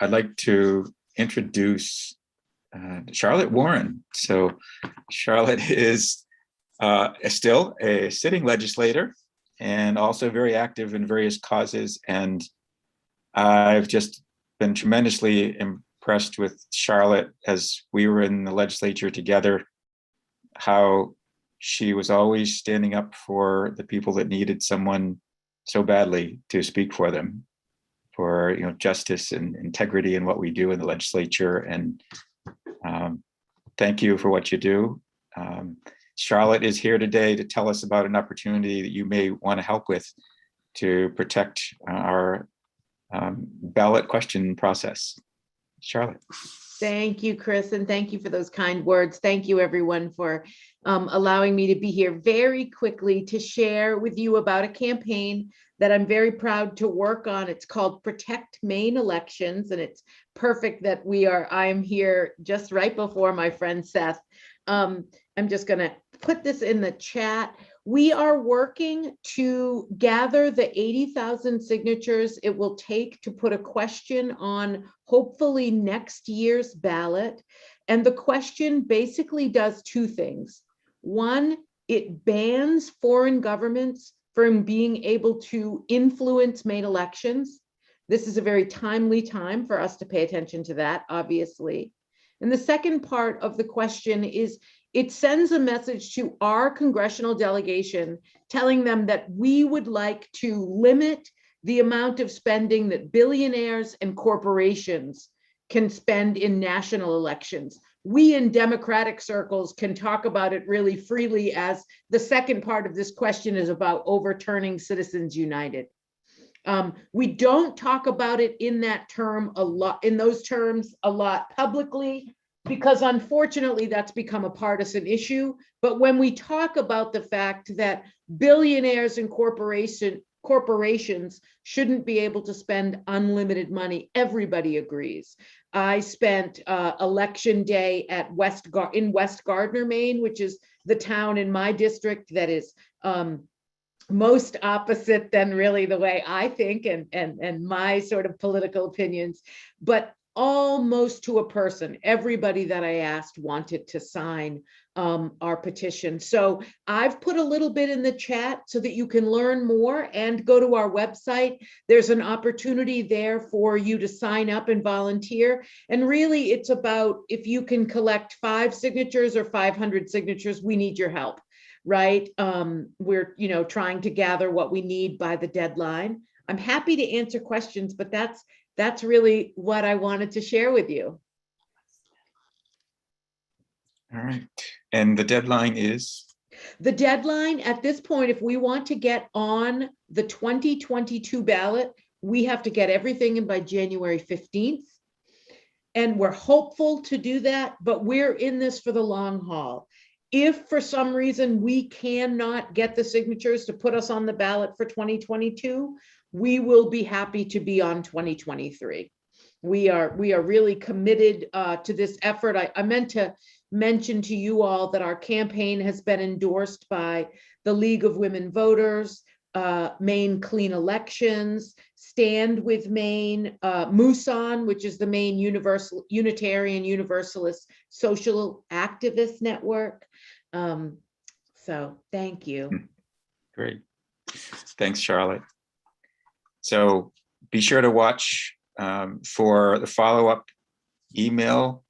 I'd like to introduce Charlotte Warren. So Charlotte is still a sitting legislator and also very active in various causes. And I've just been tremendously impressed with Charlotte as we were in the legislature together, how she was always standing up for the people that needed someone so badly to speak for them, for justice and integrity in what we do in the legislature. And thank you for what you do. Charlotte is here today to tell us about an opportunity that you may want to help with to protect our ballot question process. Charlotte. Thank you, Chris, and thank you for those kind words. Thank you, everyone, for allowing me to be here very quickly to share with you about a campaign that I'm very proud to work on. It's called Protect Maine Elections, and it's perfect that I am here just right before my friend Seth. I'm just going to put this in the chat. We are working to gather the 80,000 signatures it will take to put a question on hopefully next year's ballot. And the question basically does two things. One, it bans foreign governments from being able to influence Maine elections. This is a very timely time for us to pay attention to that, obviously. And the second part of the question is it sends a message to our congressional delegation telling them that we would like to limit the amount of spending that billionaires and corporations can spend in national elections. We in Democratic circles can talk about it really freely, as the second part of this question is about overturning Citizens United. We don't talk about it in those terms a lot publicly, because unfortunately that's become a partisan issue. But when we talk about the fact that billionaires and corporations shouldn't be able to spend unlimited money, everybody agrees. I spent election day in West Gardner, Maine, which is the town in my district that is most opposite than really the way I think and my sort of political opinions, but almost to a person, everybody that I asked wanted to sign our petition. So I've put a little bit in the chat so that you can learn more and go to our website. There's an opportunity there for you to sign up and volunteer. And really it's about, if you can collect 5 signatures or 500 signatures, we need your help, right? We're trying to gather what we need by the deadline. I'm happy to answer questions, but that's really what I wanted to share with you. All right. And the deadline is? The deadline at this point, if we want to get on the 2022 ballot, we have to get everything in by January 15th. And we're hopeful to do that, but we're in this for the long haul. If for some reason we cannot get the signatures to put us on the ballot for 2022, we will be happy to be on 2023. We are really committed to this effort. I meant to mention to you all that our campaign has been endorsed by the League of Women Voters, Maine Clean Elections, Stand with Maine, MUSON, which is the Maine Unitarian Universalist Social Activist Network. So thank you. Great. Thanks, Charlotte. So be sure to watch for the follow-up email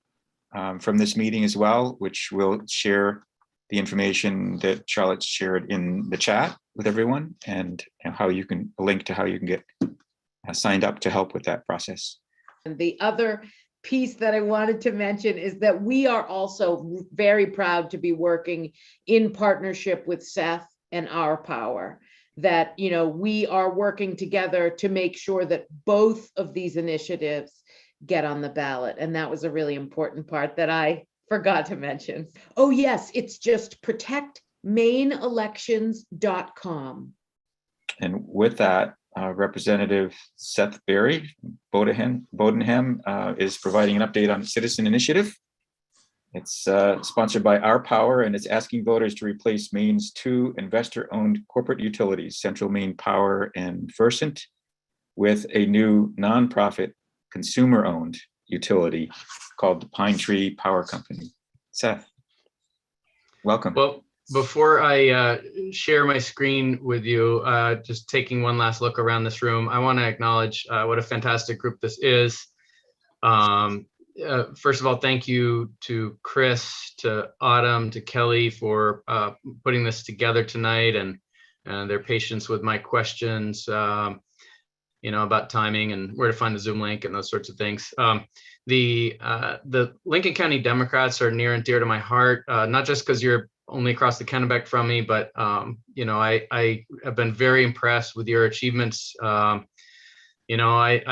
from this meeting as well, which will share the information that Charlotte shared in the chat with everyone, and how you can link to how you can get signed up to help with that process. And the other piece that I wanted to mention is that we are also very proud to be working in partnership with Seth and Our Power. That we are working together to make sure that both of these initiatives get on the ballot. And that was a really important part that I forgot to mention. Oh yes, it's just protectmaineelections.com. And with that, Representative Seth Berry, Bodenham, is providing an update on Citizen Initiative. It's sponsored by Our Power, and it's asking voters to replace Maine's 2 investor-owned corporate utilities, Central Maine Power and Versant, with a new nonprofit consumer-owned utility called the Pine Tree Power Company. Seth, welcome. Well, before I share my screen with you, just taking one last look around this room, I want to acknowledge what a fantastic group this is. First of all, thank you to Chris, to Autumn, to Kelly for putting this together tonight and their patience with my questions, about timing and where to find the Zoom link and those sorts of things. The Lincoln County Democrats are near and dear to my heart, not just because you're only across the Kennebec from me, but I have been very impressed with your achievements. I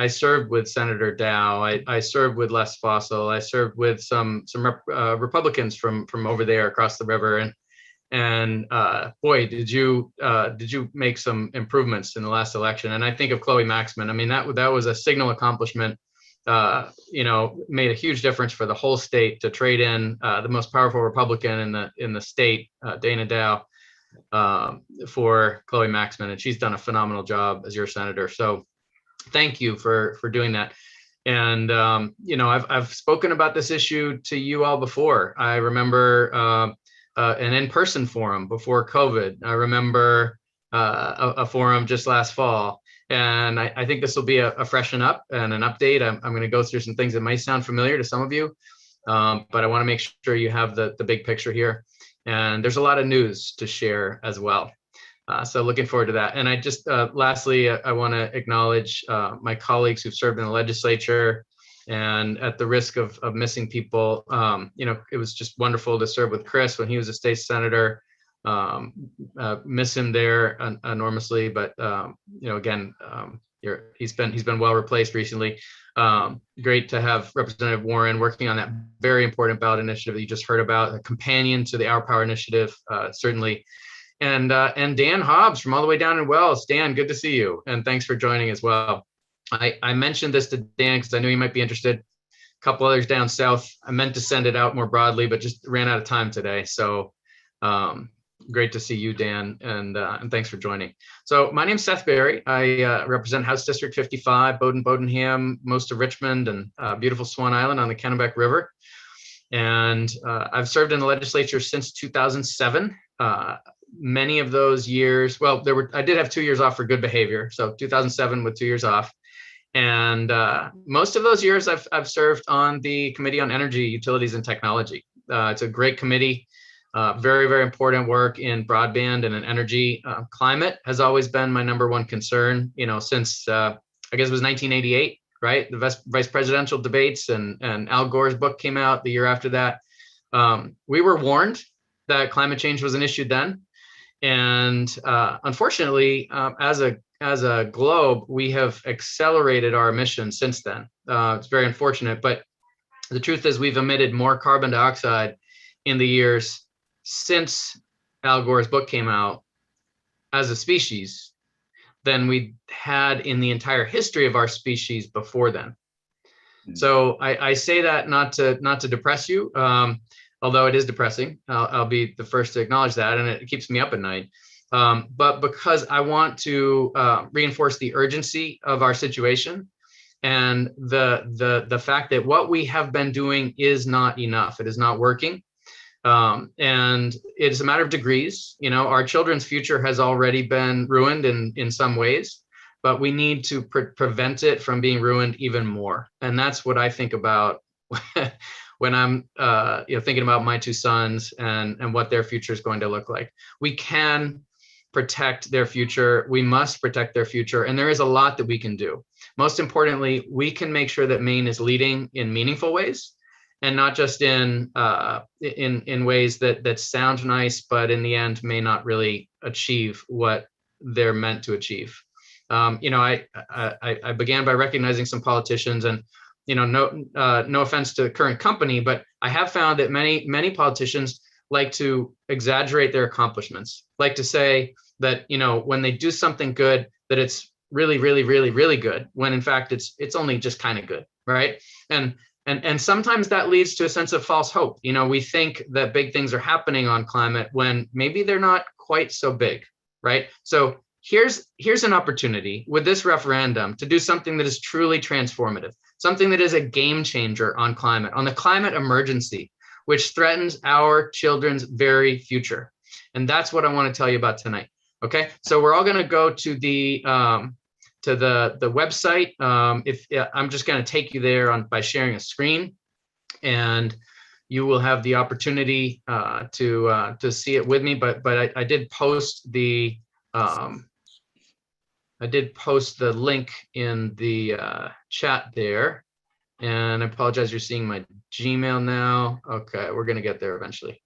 served with Senator Dow. I served with Les Fossil. I served with some Republicans from over there across the river, and boy, did you make some improvements in the last election. And I think of Chloe Maxman. I mean, that was a signal accomplishment. Made a huge difference for the whole state to trade in the most powerful Republican in the state, Dana Dow, for Chloe Maxman, and she's done a phenomenal job as your senator. So thank you for doing that. And I've spoken about this issue to you all before. I remember an in-person forum before COVID. I remember a forum just last fall. And I think this will be a freshen up and an update. I'm going to go through some things that might sound familiar to some of you, but I want to make sure you have the big picture here. And there's a lot of news to share as well. So looking forward to that. And I just, lastly, I want to acknowledge my colleagues who've served in the legislature. And at the risk of missing people, it was just wonderful to serve with Chris when he was a state senator. Miss him there enormously, but again, he's been well replaced recently. Great to have Representative Warren working on that very important ballot initiative that you just heard about, a companion to the Our Power initiative, certainly. And Dan Hobbs from all the way down in Wells. Dan, good to see you, and thanks for joining as well. I mentioned this to Dan because I knew he might be interested. A couple others down south. I meant to send it out more broadly, but just ran out of time today. So great to see you, Dan, and thanks for joining. So my name's Seth Berry. I represent House District 55, Bodenham, most of Richmond, and beautiful Swan Island on the Kennebec River. And I've served in the legislature since 2007. Many of those years, well, I did have 2 years off for good behavior. So 2007 with 2 years off. And most of those years I've served on the Committee on Energy, Utilities, and Technology. It's a great committee. Very, very important work in broadband and in energy. Climate has always been my number one concern, since I guess it was 1988, right? The vice presidential debates and Al Gore's book came out the year after that. We were warned that climate change was an issue then. And unfortunately, as a globe, we have accelerated our emissions since then. It's very unfortunate, but the truth is we've emitted more carbon dioxide in the years since Al Gore's book came out as a species than we had in the entire history of our species before then. So I say that not to depress you, although it is depressing. I'll be the first to acknowledge that, and it keeps me up at night. But because I want to reinforce the urgency of our situation and the fact that what we have been doing is not enough. It is not working. And it's a matter of degrees. Our children's future has already been ruined in some ways, but we need to prevent it from being ruined even more. And that's what I think about when I'm thinking about my two sons and what their future is going to look like. We can protect their future. We must protect their future. And there is a lot that we can do. Most importantly, we can make sure that Maine is leading in meaningful ways, and not just in ways that sound nice, but in the end may not really achieve what they're meant to achieve. I began by recognizing some politicians, and no offense to the current company, but I have found that many politicians like to exaggerate their accomplishments, like to say that when they do something good, that it's really, really, really, really good, when in fact it's only just kind of good, right? And sometimes that leads to a sense of false hope. We think that big things are happening on climate when maybe they're not quite so big, right? So here's an opportunity with this referendum to do something that is truly transformative, something that is a game changer on climate, on the climate emergency, which threatens our children's very future. And that's what I want to tell you about tonight. Okay, so we're all going to go to the website. I'm just going to take you there by sharing a screen, and you will have the opportunity to see it with me. But I did post the link in the chat there, and I apologize. You're seeing my Gmail now. Okay, we're going to get there eventually.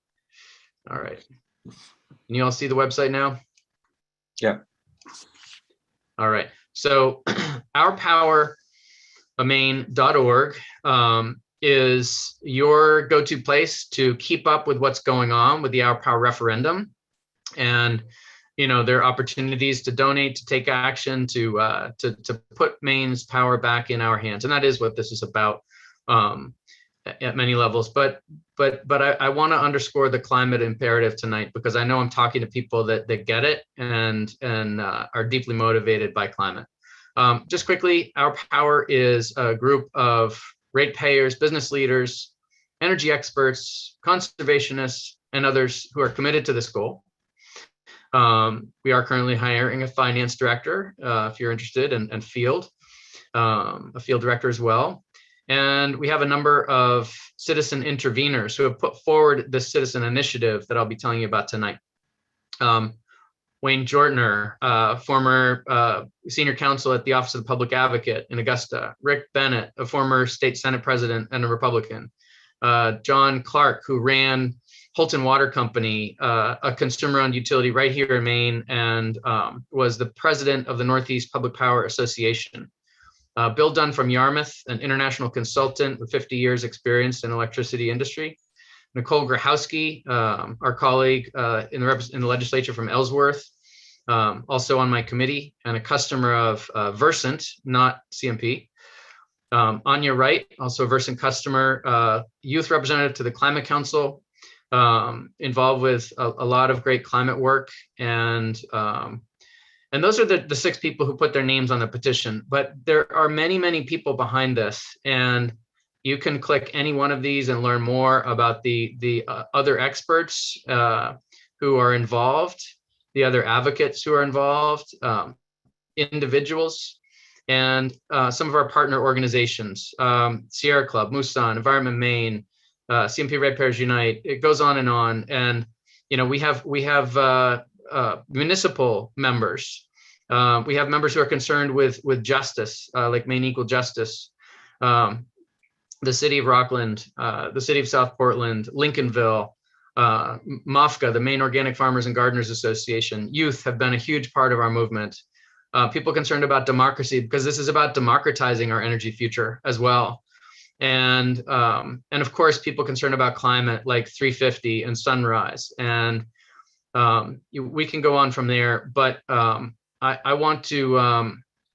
All right. Can you all see the website now? Yeah. All right. So ourpowermaine.org is your go-to place to keep up with what's going on with the Our Power referendum. And, there are opportunities to donate, to take action, to put Maine's power back in our hands. And that is what this is about at many levels. But I want to underscore the climate imperative tonight, because I know I'm talking to people that get it and are deeply motivated by climate. Just quickly, Our Power is a group of ratepayers, business leaders, energy experts, conservationists, and others who are committed to this goal. We are currently hiring a finance director, if you're interested, and a field director as well. And we have a number of citizen interveners who have put forward this citizen initiative that I'll be telling you about tonight. Wayne Jortner, former senior counsel at the Office of the Public Advocate in Augusta. Rick Bennett, a former state Senate president and a Republican. John Clark, who ran Holton Water Company, a consumer-owned utility right here in Maine, and was the president of the Northeast Public Power Association. Bill Dunn from Yarmouth, an international consultant with 50 years experience in electricity industry. Nicole Grahowski, our colleague in the legislature from Ellsworth, also on my committee, and a customer of Versant, not CMP. Anya Wright, also a Versant customer, youth representative to the Climate Council, involved with a lot of great climate work. And those are the 6 people who put their names on the petition. But there are many, many people behind this. And you can click any one of these and learn more about the other experts who are involved, the other advocates who are involved, individuals, and some of our partner organizations, Sierra Club, Moosan, Environment Maine, CMP Ratepayers Unite. It goes on. And we have municipal members. We have members who are concerned with justice, like Maine Equal Justice, the city of Rockland, the city of South Portland, Lincolnville, MOFGA, the Maine Organic Farmers and Gardeners Association. Youth have been a huge part of our movement. People concerned about democracy, because this is about democratizing our energy future as well. And of course, people concerned about climate, like 350 and Sunrise. And we can go on from there, but I want to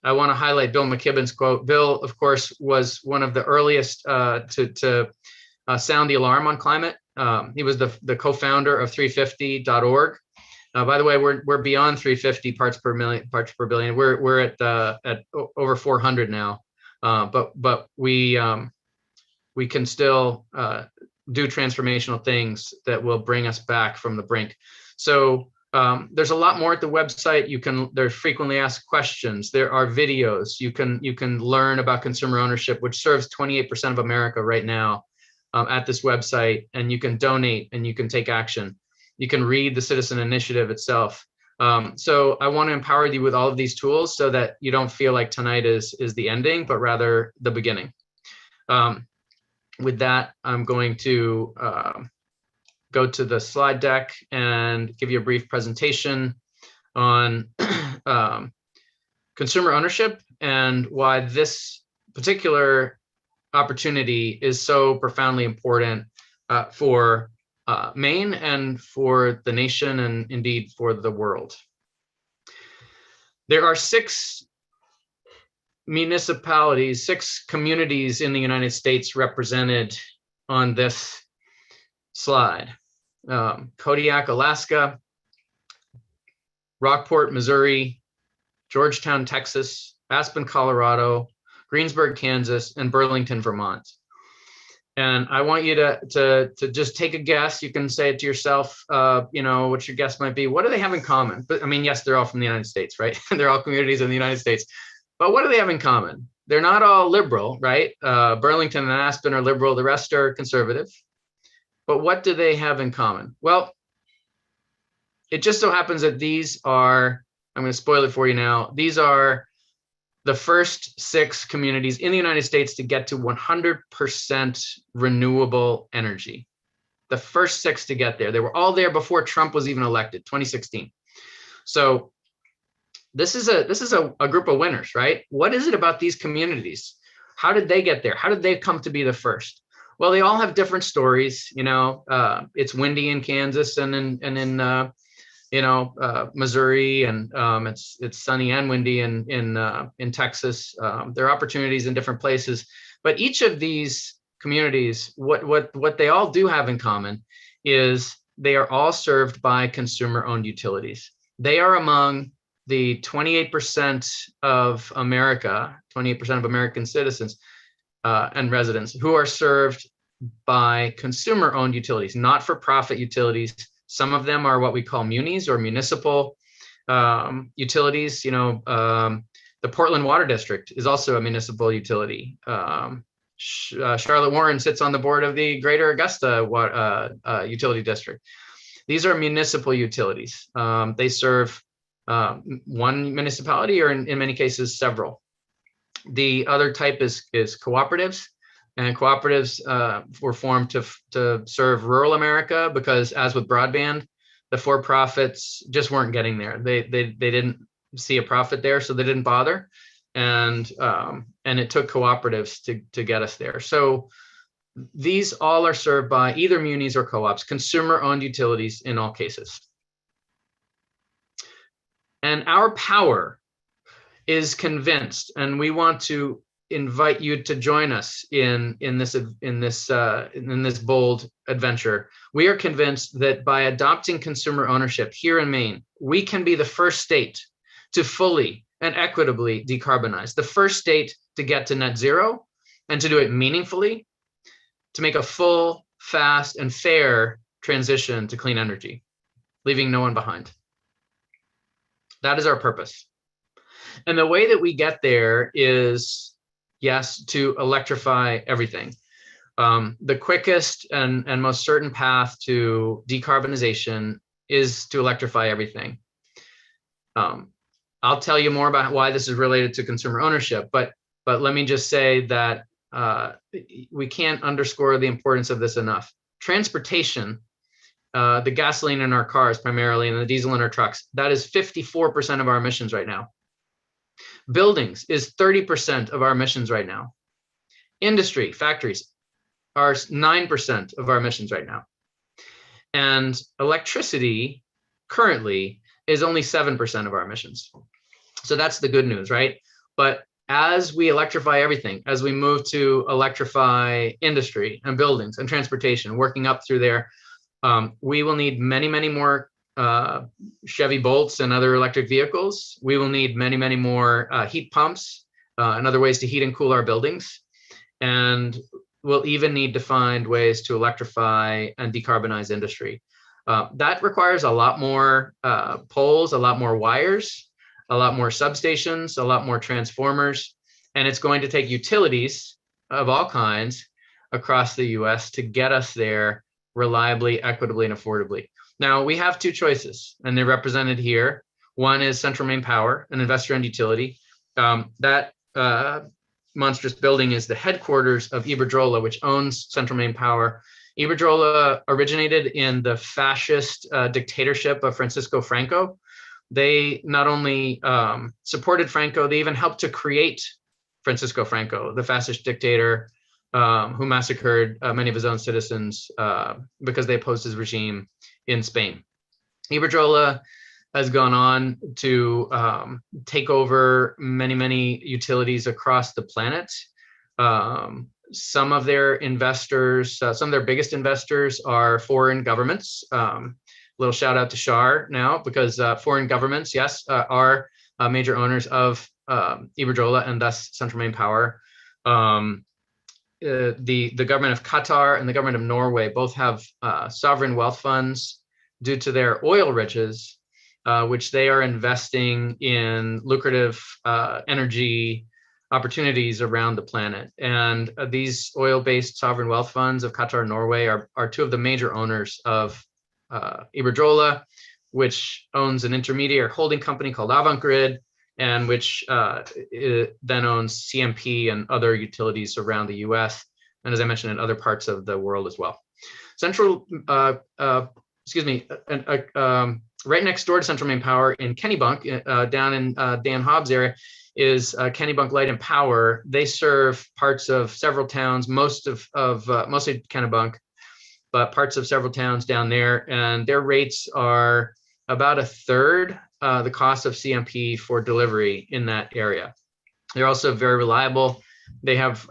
highlight Bill McKibben's quote. Bill, of course, was one of the earliest to sound the alarm on climate. He was the co-founder of 350.org. By the way, we're beyond 350 parts per billion. We're at over 400 now, but we can still do transformational things that will bring us back from the brink. So there's a lot more at the website. There's frequently asked questions. There are videos. You can learn about consumer ownership, which serves 28% of America right now, at this website. And you can donate and you can take action. You can read the citizen initiative itself. So I want to empower you with all of these tools so that you don't feel like tonight is the ending, but rather the beginning. With that, I'm going to go to the slide deck and give you a brief presentation on consumer ownership and why this particular opportunity is so profoundly important for Maine and for the nation, and indeed for the world. There are 6 municipalities, 6 communities in the United States represented on this slide. Kodiak, Alaska, Rockport, Missouri, Georgetown, Texas, Aspen, Colorado, Greensburg, Kansas, and Burlington, Vermont. And I want you to just take a guess. You can say it to yourself, what your guess might be. What do they have in common? But I mean, yes, they're all from the United States, right? They're all communities in the United States. But what do they have in common? They're not all liberal, right? Burlington and Aspen are liberal. The rest are conservative. But what do they have in common? Well, it just so happens that these are, I'm going to spoil it for you now. These are the first 6 communities in the United States to get to 100% renewable energy. The first 6 to get there. They were all there before Trump was even elected, 2016. So this is a group of winners, right? What is it about these communities? How did they get there? How did they come to be the first? Well, they all have different stories. It's windy in Kansas and in Missouri, and it's sunny and windy in Texas. There are opportunities in different places, but each of these communities, what they all do have in common is they are all served by consumer-owned utilities. They are among the 28% of America, 28% of American citizens and residents who are served by consumer-owned utilities, not-for-profit utilities. Some of them are what we call munis or municipal utilities. The Portland Water District is also a municipal utility. Charlotte Warren sits on the board of the Greater Augusta Utility District. These are municipal utilities. They serve one municipality, or in many cases, several. The other type is cooperatives. And cooperatives were formed to serve rural America because, as with broadband, the for-profits just weren't getting there. They didn't see a profit there, so they didn't bother. And it took cooperatives to get us there. So these all are served by either munis or co-ops, consumer-owned utilities in all cases. And our power is convinced, and we want to invite you to join us in this bold adventure. We are convinced that by adopting consumer ownership here in Maine, we can be the first state to fully and equitably decarbonize, the first state to get to net zero, and to do it meaningfully, to make a full, fast, and fair transition to clean energy, leaving no one behind. That is our purpose. And the way that we get there is, yes, to electrify everything. The quickest and most certain path to decarbonization is to electrify everything. I'll tell you more about why this is related to consumer ownership, but let me just say that we can't underscore the importance of this enough. Transportation, the gasoline in our cars primarily, and the diesel in our trucks, that is 54% of our emissions right now. Buildings is 30% of our emissions right now. Industry, factories are 9% of our emissions right now. And electricity currently is only 7% of our emissions. So that's the good news, right? But as we electrify everything, as we move to electrify industry and buildings and transportation, working up through there, we will need many, many more Chevy Bolts and other electric vehicles. We will need many, many more heat pumps and other ways to heat and cool our buildings. And we'll even need to find ways to electrify and decarbonize industry. That requires a lot more poles, a lot more wires, a lot more substations, a lot more transformers, and it's going to take utilities of all kinds across the US to get us there reliably, equitably, and affordably. Now, we have two choices, and they're represented here. One is Central Maine Power, an investor-owned utility. That monstrous building is the headquarters of Iberdrola, which owns Central Maine Power. Iberdrola originated in the fascist dictatorship of Francisco Franco. They not only supported Franco, they even helped to create Francisco Franco, the fascist dictator who massacred many of his own citizens because they opposed his regime in Spain. Iberdrola has gone on to take over many, many utilities across the planet. Some of their investors, some of their biggest investors are foreign governments. Little shout out to Shar now, because foreign governments, yes, are major owners of Iberdrola and thus Central Maine Power. The government of Qatar and the government of Norway both have sovereign wealth funds due to their oil riches, which they are investing in lucrative energy opportunities around the planet. And these oil-based sovereign wealth funds of Qatar and Norway are two of the major owners of Iberdrola, which owns an intermediary holding company called Avangrid, and which then owns CMP and other utilities around the US, and as I mentioned, in other parts of the world as well. Right next door to Central Maine Power in Kennebunk, down in Dan Hobbs area, is Kennebunk Light and Power. They serve parts of several towns, mostly Kennebunk, but parts of several towns down there, and their rates are about a third the cost of CMP for delivery in that area. They're also very reliable. They have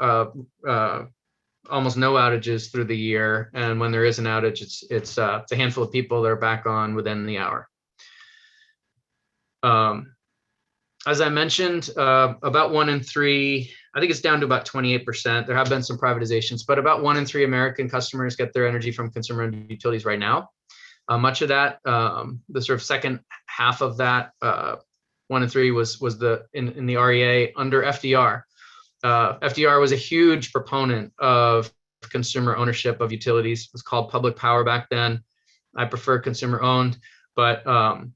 almost no outages through the year, and when there is an outage, it's a handful of people that are back on within the hour. As I mentioned, about 1 in 3, I think it's down to about 28%. There have been some privatizations, but about 1 in 3 American customers get their energy from consumer-owned utilities right now. Much of that, the sort of second half of that, 1 in 3 was in the REA under FDR. FDR was a huge proponent of consumer ownership of utilities. It was called public power back then. I prefer consumer owned, but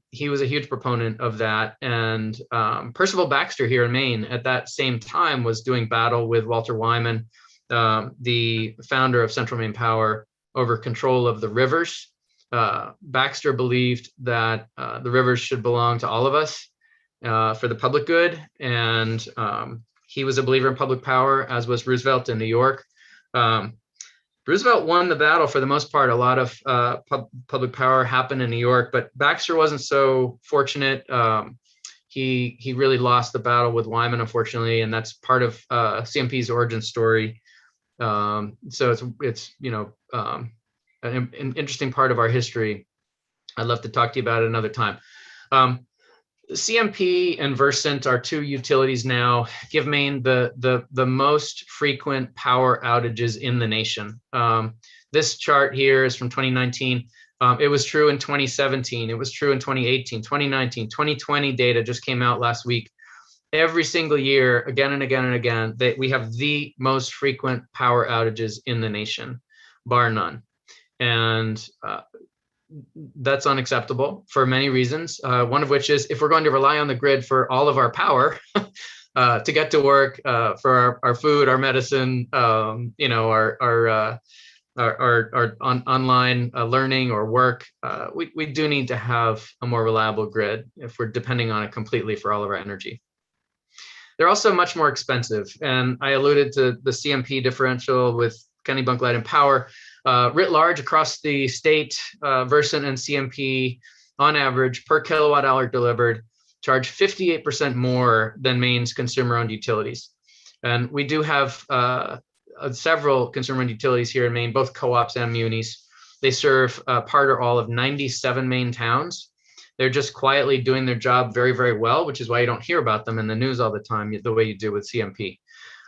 he was a huge proponent of that. And Percival Baxter here in Maine at that same time was doing battle with Walter Wyman, the founder of Central Maine Power, over control of the rivers. Baxter believed that the rivers should belong to all of us for the public good, and he was a believer in public power, as was Roosevelt in New York. Roosevelt won the battle for the most part. A lot of public power happened in New York, but Baxter wasn't so fortunate. He really lost the battle with Wyman, unfortunately, and that's part of CMP's origin story. So it's an interesting part of our history. I'd love to talk to you about it another time. CMP and Versant are two utilities now, give Maine the most frequent power outages in the nation. This chart here is from 2019. It was true in 2017. It was true in 2018, 2019, 2020 data just came out last week. Every single year, again and again and again, we have the most frequent power outages in the nation, bar none. And that's unacceptable for many reasons. One of which is if we're going to rely on the grid for all of our power to get to work, for our food, our medicine, our online learning or work, we do need to have a more reliable grid if we're depending on it completely for all of our energy. They're also much more expensive, and I alluded to the CMP differential with Kennebunk Light and Power. Writ large across the state, Versant and CMP, on average, per kilowatt hour delivered, charge 58% more than Maine's consumer-owned utilities. And we do have several consumer-owned utilities here in Maine, both co-ops and munis. They serve part or all of 97 Maine towns. They're just quietly doing their job very, very well, which is why you don't hear about them in the news all the time the way you do with CMP.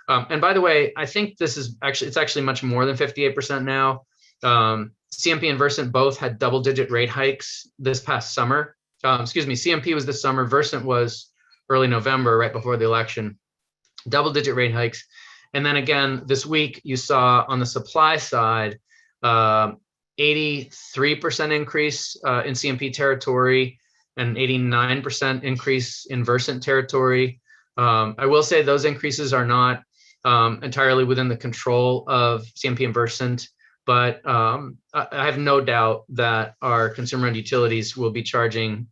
And by the way, I think it's actually much more than 58% now. CMP and Versant both had double-digit rate hikes this past summer. CMP was this summer, Versant was early November, right before the election. Double-digit rate hikes. And then again, this week, you saw on the supply side, 83% increase in CMP territory and 89% increase in Versant territory. I will say those increases are not entirely within the control of CMP and Versant, but I have no doubt that our consumer-owned utilities will be charging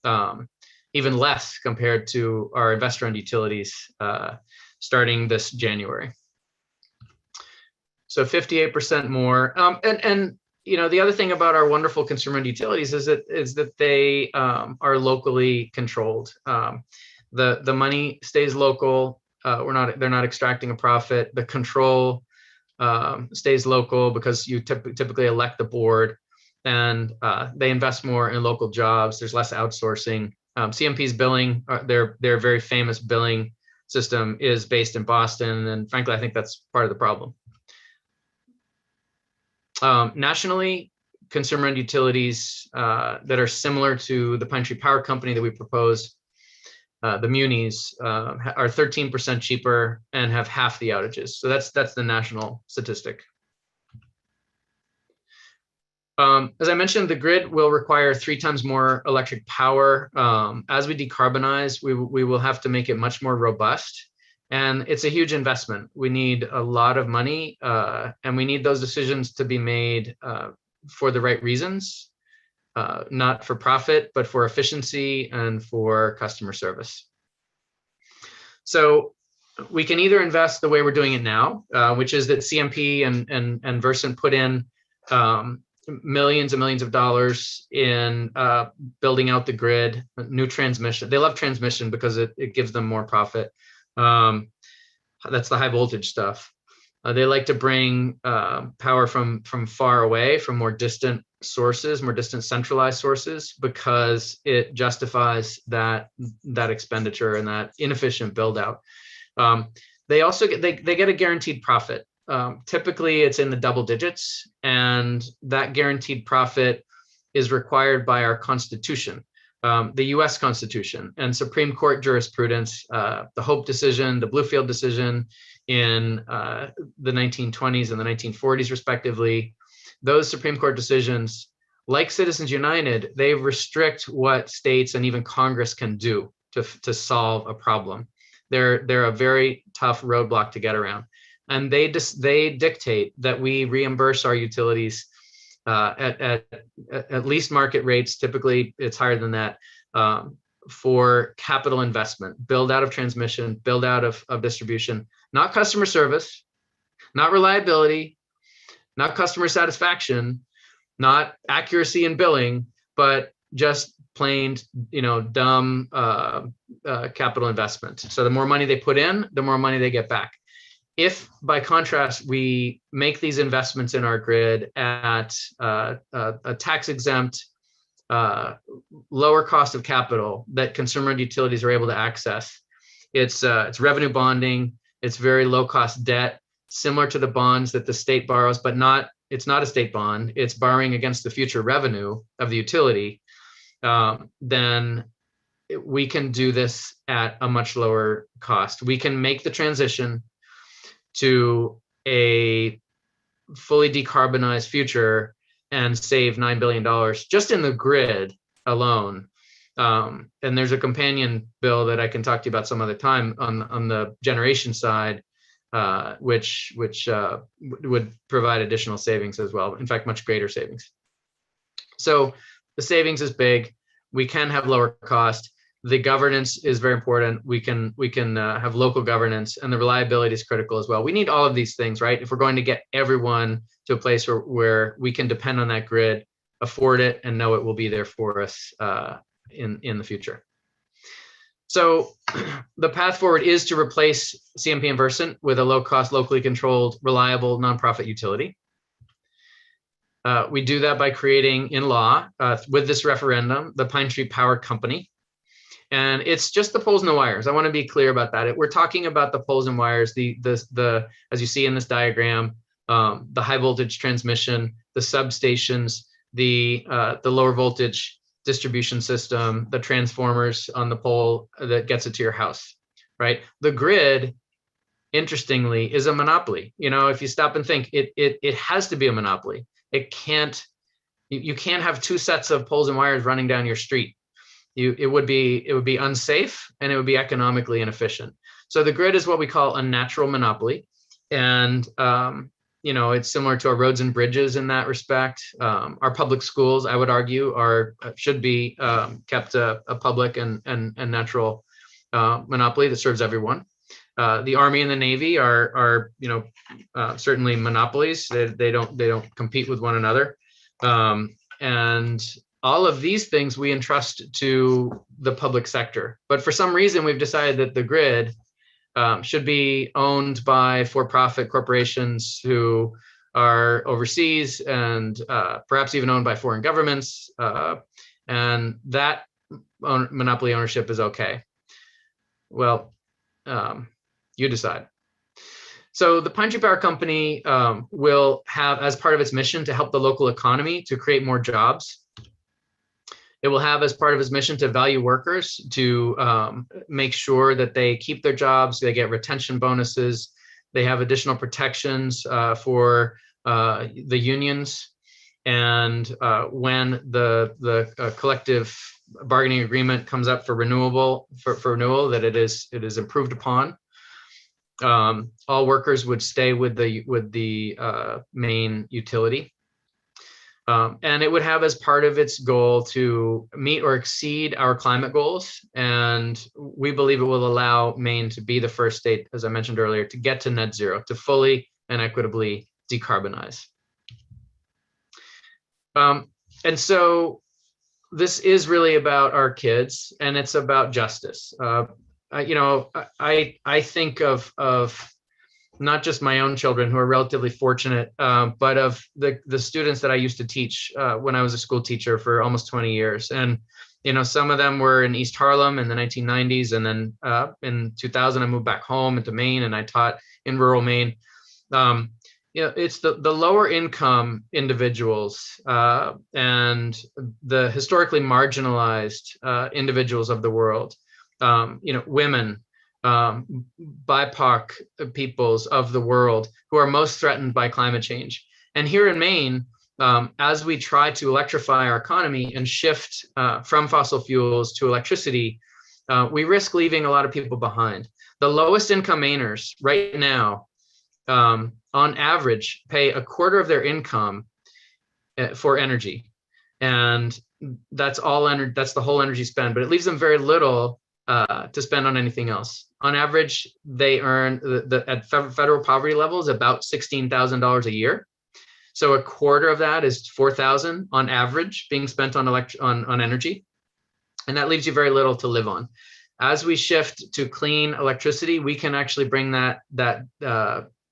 even less compared to our investor-owned utilities starting this January. So 58% more. And the other thing about our wonderful consumer-owned utilities is that they are locally controlled. The money stays local. They're not extracting a profit. The control stays local because you typically elect the board, and they invest more in local jobs. There's less outsourcing. CMP's billing, their very famous billing system is based in Boston, and frankly, I think that's part of the problem. Nationally, consumer-owned utilities that are similar to the Pine Tree Power Company that we proposed, the munis, are 13% cheaper and have half the outages. So that's the national statistic. As I mentioned, the grid will require 3 times more electric power. As we decarbonize, we will have to make it much more robust. And it's a huge investment. We need a lot of money, and we need those decisions to be made for the right reasons, not for profit, but for efficiency and for customer service. So we can either invest the way we're doing it now, which is that CMP and Versant put in millions and millions of dollars in building out the grid, new transmission. They love transmission because it gives them more profit. That's the high voltage stuff. They like to bring power from far away, from more distant sources, more distant centralized sources, because it justifies that expenditure and that inefficient build out. They also get a guaranteed profit. Typically, it's in the double digits, and that guaranteed profit is required by our Constitution, the U.S. Constitution, and Supreme Court jurisprudence, the Hope decision, the Bluefield decision in the 1920s and the 1940s, respectively. Those Supreme Court decisions, like Citizens United, they restrict what states and even Congress can do to solve a problem. They're a very tough roadblock to get around. And they dictate that we reimburse our utilities at least market rates. Typically, it's higher than that, for capital investment, build out of transmission, build out of distribution, not customer service, not reliability, not customer satisfaction, not accuracy in billing, but just plain, dumb capital investment. So the more money they put in, the more money they get back. If, by contrast, we make these investments in our grid at a tax-exempt, lower cost of capital that consumer utilities are able to access, it's revenue bonding, it's very low-cost debt, similar to the bonds that the state borrows, but it's not a state bond, it's borrowing against the future revenue of the utility, then we can do this at a much lower cost. We can make the transition to a fully decarbonized future and save $9 billion just in the grid alone. And there's a companion bill that I can talk to you about some other time on the generation side, which would provide additional savings as well. In fact, much greater savings. So the savings is big. We can have lower cost. The governance is very important. We can have local governance, and the reliability is critical as well. We need all of these things, right? If we're going to get everyone to a place where we can depend on that grid, afford it, and know it will be there for us in the future. So the path forward is to replace CMP and Versant with a low-cost, locally controlled, reliable nonprofit utility. We do that by creating in law, with this referendum, the Pine Tree Power Company. And it's just the poles and the wires. I want to be clear about that. We're talking about the poles and wires, the as you see in this diagram, the high voltage transmission, the substations, the lower voltage distribution system, the transformers on the pole that gets it to your house, right? The grid, interestingly, is a monopoly. If you stop and think, it has to be a monopoly. You can't have 2 sets of poles and wires running down your street. It would be unsafe, and it would be economically inefficient. So the grid is what we call a natural monopoly, and it's similar to our roads and bridges in that respect. Our public schools, I would argue, should be kept a public and natural monopoly that serves everyone. The Army and the Navy are certainly monopolies. They don't compete with one another, and all of these things we entrust to the public sector. But for some reason, we've decided that the grid should be owned by for-profit corporations who are overseas and perhaps even owned by foreign governments. And that monopoly ownership is okay. Well, you decide. So the Pine Tree Power Company will have, as part of its mission, to help the local economy to create more jobs. It will have as part of its mission to value workers, to make sure that they keep their jobs, they get retention bonuses, they have additional protections for the unions. And when the collective bargaining agreement comes up for renewal, that it is improved upon. All workers would stay with the Maine utility. And it would have as part of its goal to meet or exceed our climate goals. And we believe it will allow Maine to be the first state, as I mentioned earlier, to get to net zero, to fully and equitably decarbonize. And so this is really about our kids, and it's about justice. I think of not just my own children, who are relatively fortunate, but of the students that I used to teach when I was a school teacher for almost 20 years. And, some of them were in East Harlem in the 1990s. And then in 2000, I moved back home into Maine, and I taught in rural Maine. It's the lower income individuals and the historically marginalized individuals of the world, women, BIPOC peoples of the world who are most threatened by climate change. And here in Maine, as we try to electrify our economy and shift from fossil fuels to electricity, we risk leaving a lot of people behind. The lowest income Mainers right now, on average, pay a quarter of their income for energy. And that's the whole energy spend, but it leaves them very little to spend on anything else. On average, they earn at federal poverty levels about $16,000 a year. So a quarter of that is $4,000 on average being spent on energy, and that leaves you very little to live on. As we shift to clean electricity, we can actually bring that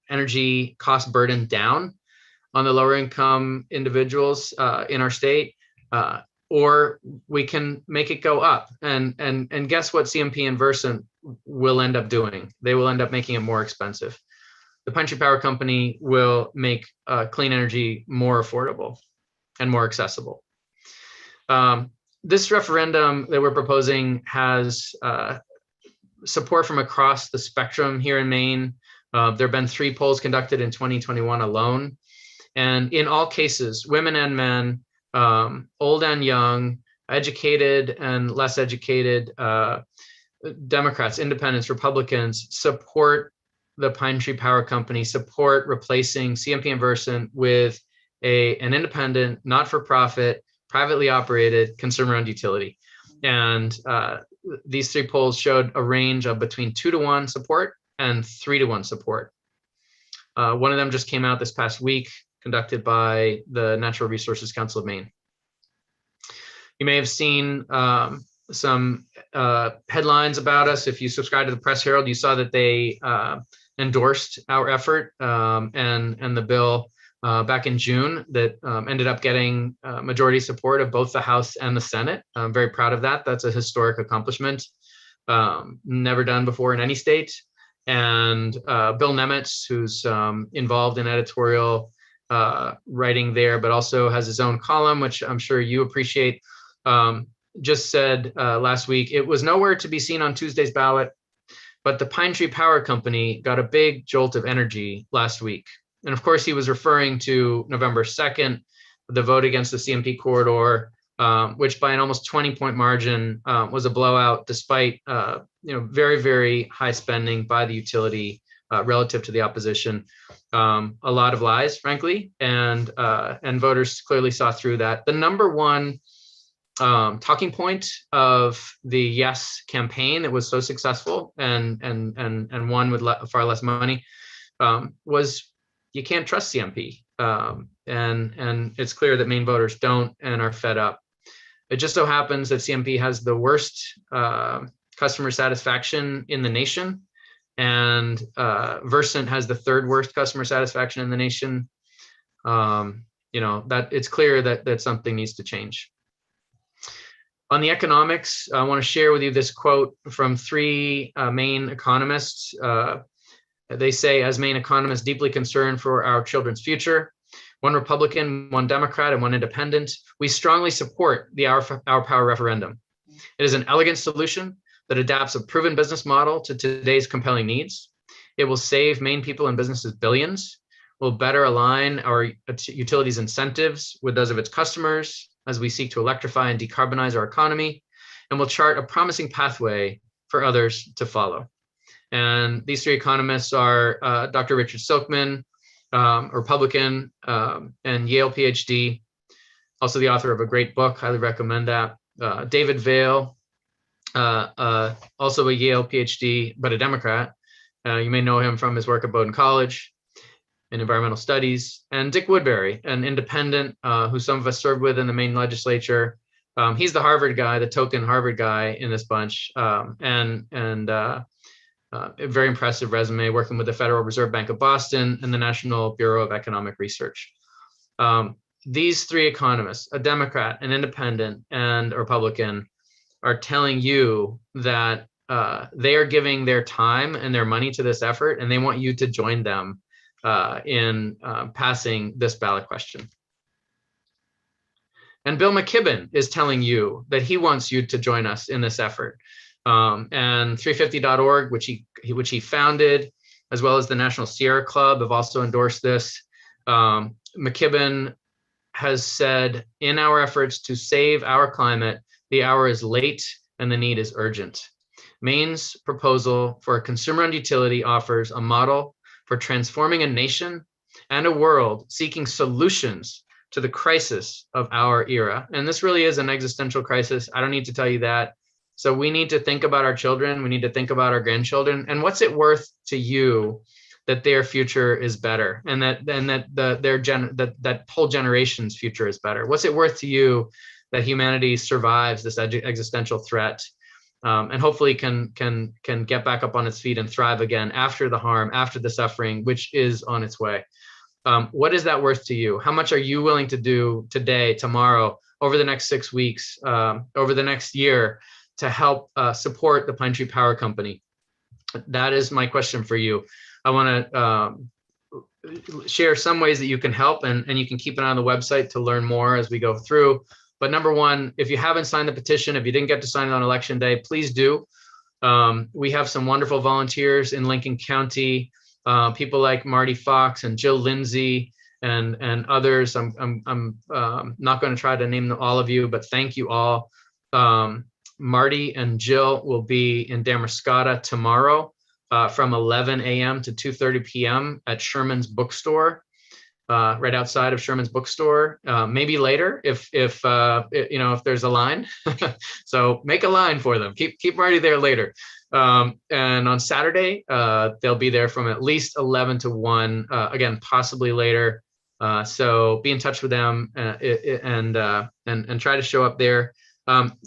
energy cost burden down on the lower income individuals in our state. Or we can make it go up. And guess what CMP and Versant will end up doing? They will end up making it more expensive. The Pine Tree Power Company will make clean energy more affordable and more accessible. This referendum that we're proposing has support from across the spectrum here in Maine. There have been 3 polls conducted in 2021 alone. And in all cases, women and men, old and young, educated and less educated, Democrats, independents, Republicans, support the Pine Tree Power Company, support replacing CMP and Versant with an independent, not-for-profit, privately operated, consumer-owned utility. And these 3 polls showed a range of between 2-to-1 support and 3-to-1 support. One of them just came out this past week, conducted by the Natural Resources Council of Maine. You may have seen some headlines about us. If you subscribe to the Press Herald, you saw that they endorsed our effort and the bill back in June that ended up getting majority support of both the House and the Senate. I'm very proud of that. That's a historic accomplishment, never done before in any state. And Bill Nemetz, who's involved in editorial writing there, but also has his own column, which I'm sure you appreciate, just said last week, it was nowhere to be seen on Tuesday's ballot, but the Pine Tree Power Company got a big jolt of energy last week. And of course, he was referring to November 2nd, the vote against the CMP corridor, which by an almost 20-point margin was a blowout, despite very, very high spending by the utility relative to the opposition. A lot of lies, frankly, and voters clearly saw through that. The number one talking point of the Yes campaign that was so successful and won with far less money was, you can't trust CMP. And it's clear that Maine voters don't and are fed up. It just so happens that CMP has the worst customer satisfaction in the nation, and Versant has the 3rd worst customer satisfaction in the nation. That it's clear that something needs to change. On the economics, I want to share with you this quote from three Maine economists. They say, as Maine economists deeply concerned for our children's future, one Republican, one Democrat, and one independent, we strongly support the Our Power referendum. It is an elegant solution that adapts a proven business model to today's compelling needs. It will save Maine people and businesses billions, will better align our utilities incentives with those of its customers as we seek to electrify and decarbonize our economy, and will chart a promising pathway for others to follow. And these three economists are Dr. Richard Silkman, Republican, and Yale PhD, also the author of a great book, highly recommend that. David Vail, also a Yale PhD, but a Democrat. You may know him from his work at Bowdoin College in environmental studies. And Dick Woodbury, an independent who some of us served with in the Maine legislature. He's the Harvard guy, the token Harvard guy in this bunch, and a very impressive resume working with the Federal Reserve Bank of Boston and the National Bureau of Economic Research. These three economists, a Democrat, an independent, and a Republican, are telling you that they are giving their time and their money to this effort, and they want you to join them in passing this ballot question. And Bill McKibben is telling you that he wants you to join us in this effort. And 350.org, which he founded, as well as the National Sierra Club, have also endorsed this. McKibben has said, in our efforts to save our climate, the hour is late and the need is urgent. Maine's proposal for a consumer-owned utility offers a model for transforming a nation and a world seeking solutions to the crisis of our era. And this really is an existential crisis. I don't need to tell you that. So we need to think about our children. We need to think about our grandchildren. And what's it worth to you that their future is better, and that whole generation's future is better? What's it worth to you that humanity survives this existential threat, and hopefully can get back up on its feet and thrive again after the harm, after the suffering, which is on its way? What is that worth to you? How much are you willing to do today, tomorrow, over the next 6 weeks, over the next year, to help support the Pine Tree Power Company? That is my question for you. I want to share some ways that you can help, and you can keep an eye on the website to learn more as we go through. But number one, if you haven't signed the petition, if you didn't get to sign it on election day, please do. We have some wonderful volunteers in Lincoln County, people like Marty Fox and Jill Lindsay and others. I'm not going to try to name all of you, but thank you all. Marty and Jill will be in Damariscotta tomorrow from 11 a.m. to 2:30 p.m. at Sherman's Bookstore, right outside of Sherman's Bookstore. Maybe later if there's a line. So make a line for them. Keep Marty there later. And on Saturday, they'll be there from at least 11 to 1. Again, possibly later. So be in touch with them and try to show up there.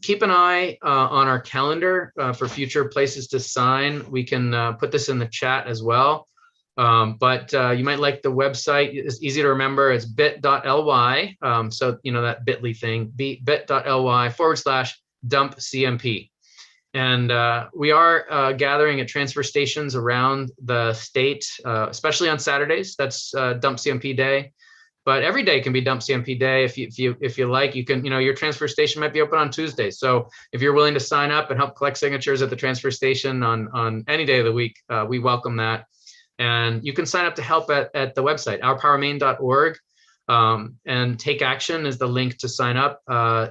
Keep an eye on our calendar for future places to sign. We can put this in the chat as well. But you might like the website. It's easy to remember. It's bit.ly. So, that bit.ly thing, bit.ly/dumpcmp. And we are gathering at transfer stations around the state, especially on Saturdays. That's Dump CMP Day. But every day can be Dump CMP Day if you like. You can, your transfer station might be open on Tuesday. So if you're willing to sign up and help collect signatures at the transfer station on any day of the week, we welcome that. And you can sign up to help at the website, ourpowermaine.org. And Take Action is the link to sign up.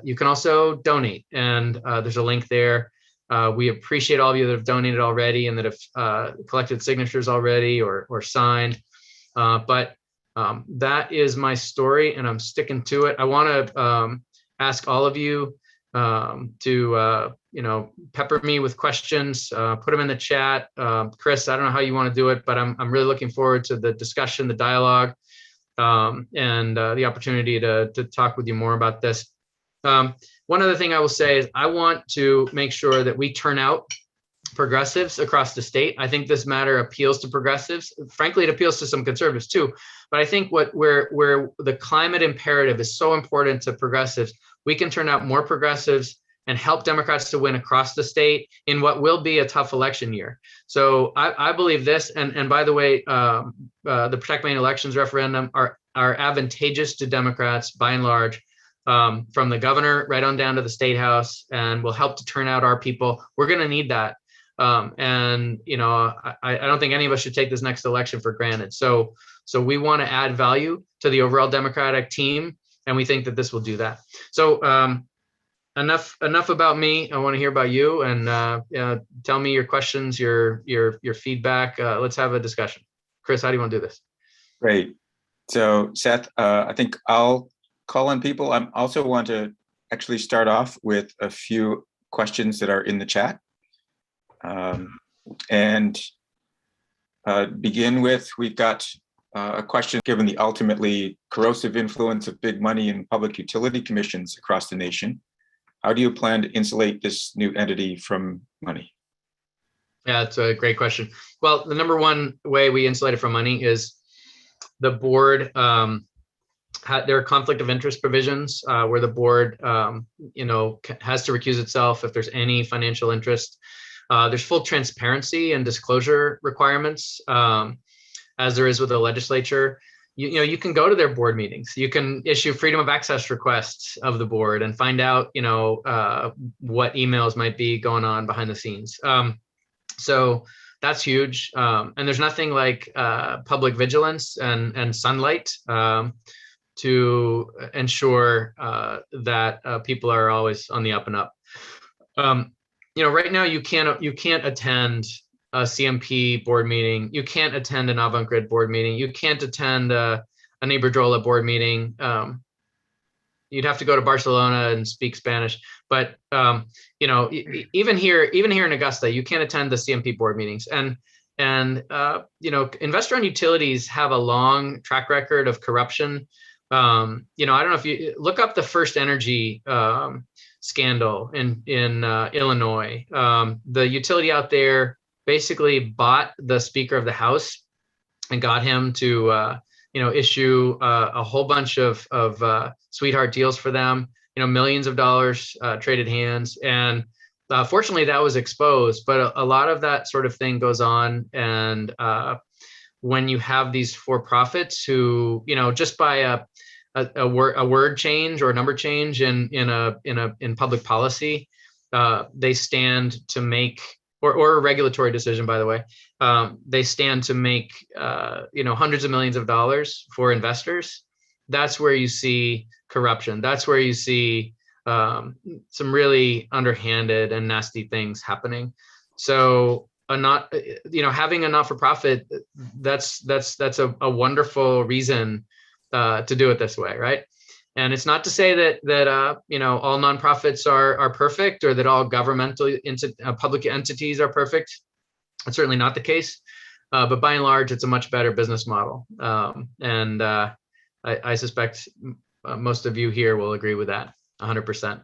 You can also donate, and there's a link there. We appreciate all of you that have donated already and that have collected signatures already or signed. But that is my story, and I'm sticking to it. I want to ask all of you to pepper me with questions, put them in the chat. Chris, I don't know how you want to do it, but I'm really looking forward to the discussion, the dialogue, and the opportunity to talk with you more about this. One other thing I will say is I want to make sure that we turn out progressives across the state. I think this matter appeals to progressives. Frankly, it appeals to some conservatives too. But I think where the climate imperative is so important to progressives, we can turn out more progressives and help Democrats to win across the state in what will be a tough election year. So I believe this, and by the way, the Protect Maine elections referendum are advantageous to Democrats by and large, from the governor right on down to the state house, and will help to turn out our people. We're going to need that. And, you know, I don't think any of us should take this next election for granted. So we want to add value to the overall Democratic team, and we think that this will do that. So enough about me. I want to hear about you, and tell me your questions, your feedback. Let's have a discussion. Chris, how do you want to do this? Great. So Seth, I think I'll call on people. I also want to actually start off with a few questions that are in the chat. And begin with, we've got a question: given the ultimately corrosive influence of big money in public utility commissions across the nation, how do you plan to insulate this new entity from money? Yeah, it's a great question. Well, the number one way we insulate it from money is the board. There are conflict of interest provisions where the board, has to recuse itself if there's any financial interest. There's full transparency and disclosure requirements, as there is with the legislature. You can go to their board meetings. You can issue freedom of access requests of the board and find out, what emails might be going on behind the scenes. So that's huge. And there's nothing like public vigilance and sunlight to ensure that people are always on the up and up. Right now you can't attend a CMP board meeting. You can't attend an Avangrid board meeting. You can't attend a Iberdrola board meeting. You'd have to go to Barcelona and speak Spanish. But even here in Augusta, you can't attend the CMP board meetings. And investor-owned utilities have a long track record of corruption. I don't know if you look up the First Energy scandal in Illinois. The utility out there basically bought the Speaker of the House and got him to issue a whole bunch of sweetheart deals for them. Millions of dollars traded hands, and fortunately that was exposed. But a lot of that sort of thing goes on, and when you have these for-profits who, just by a word change or a number change in public policy, they stand to make, or a regulatory decision, by the way, they stand to make hundreds of millions of dollars for investors. That's where you see corruption. That's where you see some really underhanded and nasty things happening. So having a not-for-profit, that's a wonderful reason to do it this way, right? And it's not to say that all nonprofits are perfect, or that all governmental public entities are perfect. That's certainly not the case. But by and large, it's a much better business model. And I suspect most of you here will agree with that 100%.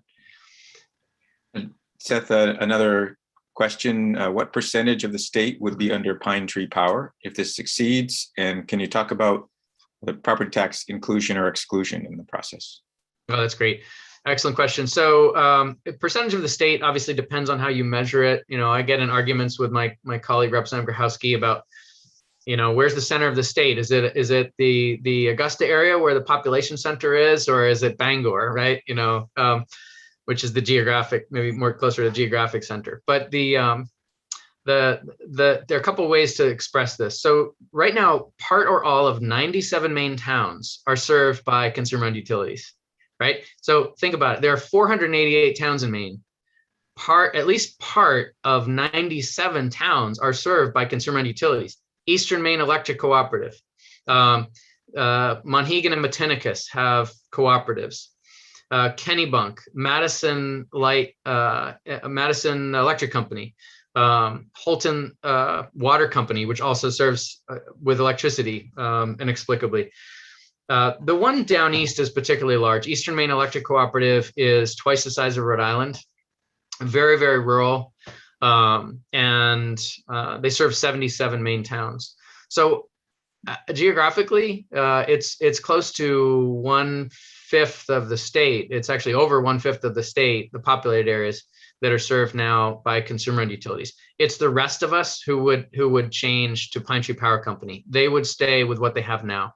Seth, another question: what percentage of the state would be under Pine Tree Power if this succeeds? And can you talk about the property tax inclusion or exclusion in the process? Oh, that's great. Excellent question. So percentage of the state obviously depends on how you measure it. I get in arguments with my colleague, Representative Grahowski, about, where's the center of the state? Is it the Augusta area where the population center is, or is it Bangor, right? Which is the geographic, maybe more closer to the geographic center. But there are a couple of ways to express this. So right now, part or all of 97 Maine towns are served by consumer-owned utilities, right? So think about it. There are 488 towns in Maine. At least part of 97 towns are served by consumer-owned utilities. Eastern Maine Electric Cooperative. Monhegan and Matinicus have cooperatives. Kennebunk, Madison Electric Company. Holton Water Company, which also serves with electricity inexplicably. The one down east is particularly large. Eastern Maine Electric Cooperative is twice the size of Rhode Island, very, very rural, and they serve 77 Maine towns. So geographically, it's close to 1/5 of the state. It's actually over 1/5 of the state, the populated areas that are served now by consumer-owned utilities. It's the rest of us who would change to Pine Tree Power Company. They would stay with what they have now.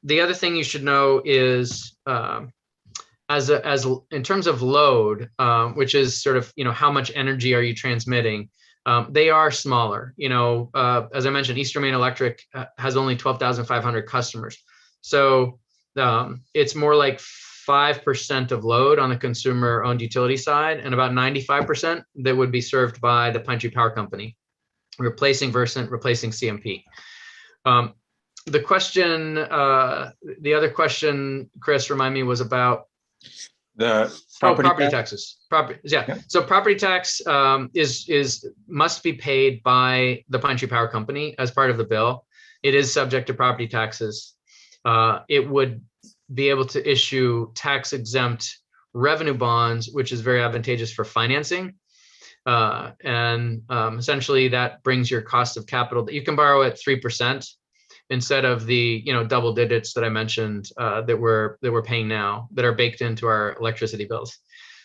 The other thing you should know is, as in terms of load, which is sort of, how much energy are you transmitting? They are smaller. As I mentioned, Eastern Maine Electric has only 12,500 customers. So it's more like 5% of load on the consumer-owned utility side, and about 95% that would be served by the Pine Tree Power Company, replacing Versant, replacing CMP. The other question, Chris, remind me, was about The property taxes. Yeah. So property tax must be paid by the Pine Tree Power Company as part of the bill. It is subject to property taxes. It would be able to issue tax exempt revenue bonds, which is very advantageous for financing. Essentially that brings your cost of capital that you can borrow at 3% instead of the double digits that I mentioned that we're paying now, that are baked into our electricity bills.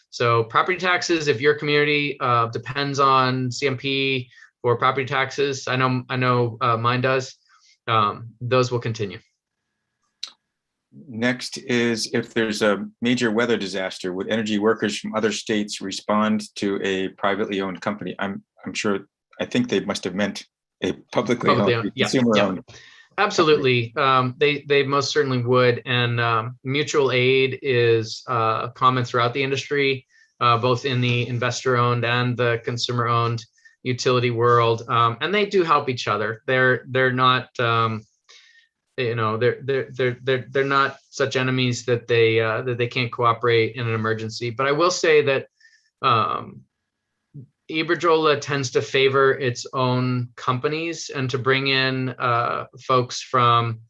So property taxes, if your community depends on CMP for property taxes, I know mine does, those will continue. Next is, if there's a major weather disaster, would energy workers from other states respond to a privately owned company? I think they must have meant a publicly owned, consumer-owned. Absolutely. They most certainly would. And mutual aid is common throughout the industry, both in the investor-owned and the consumer-owned utility world. And they do help each other. They're not they're not such enemies that they can't cooperate in an emergency. But I will say that Iberdrola tends to favor its own companies and to bring in folks from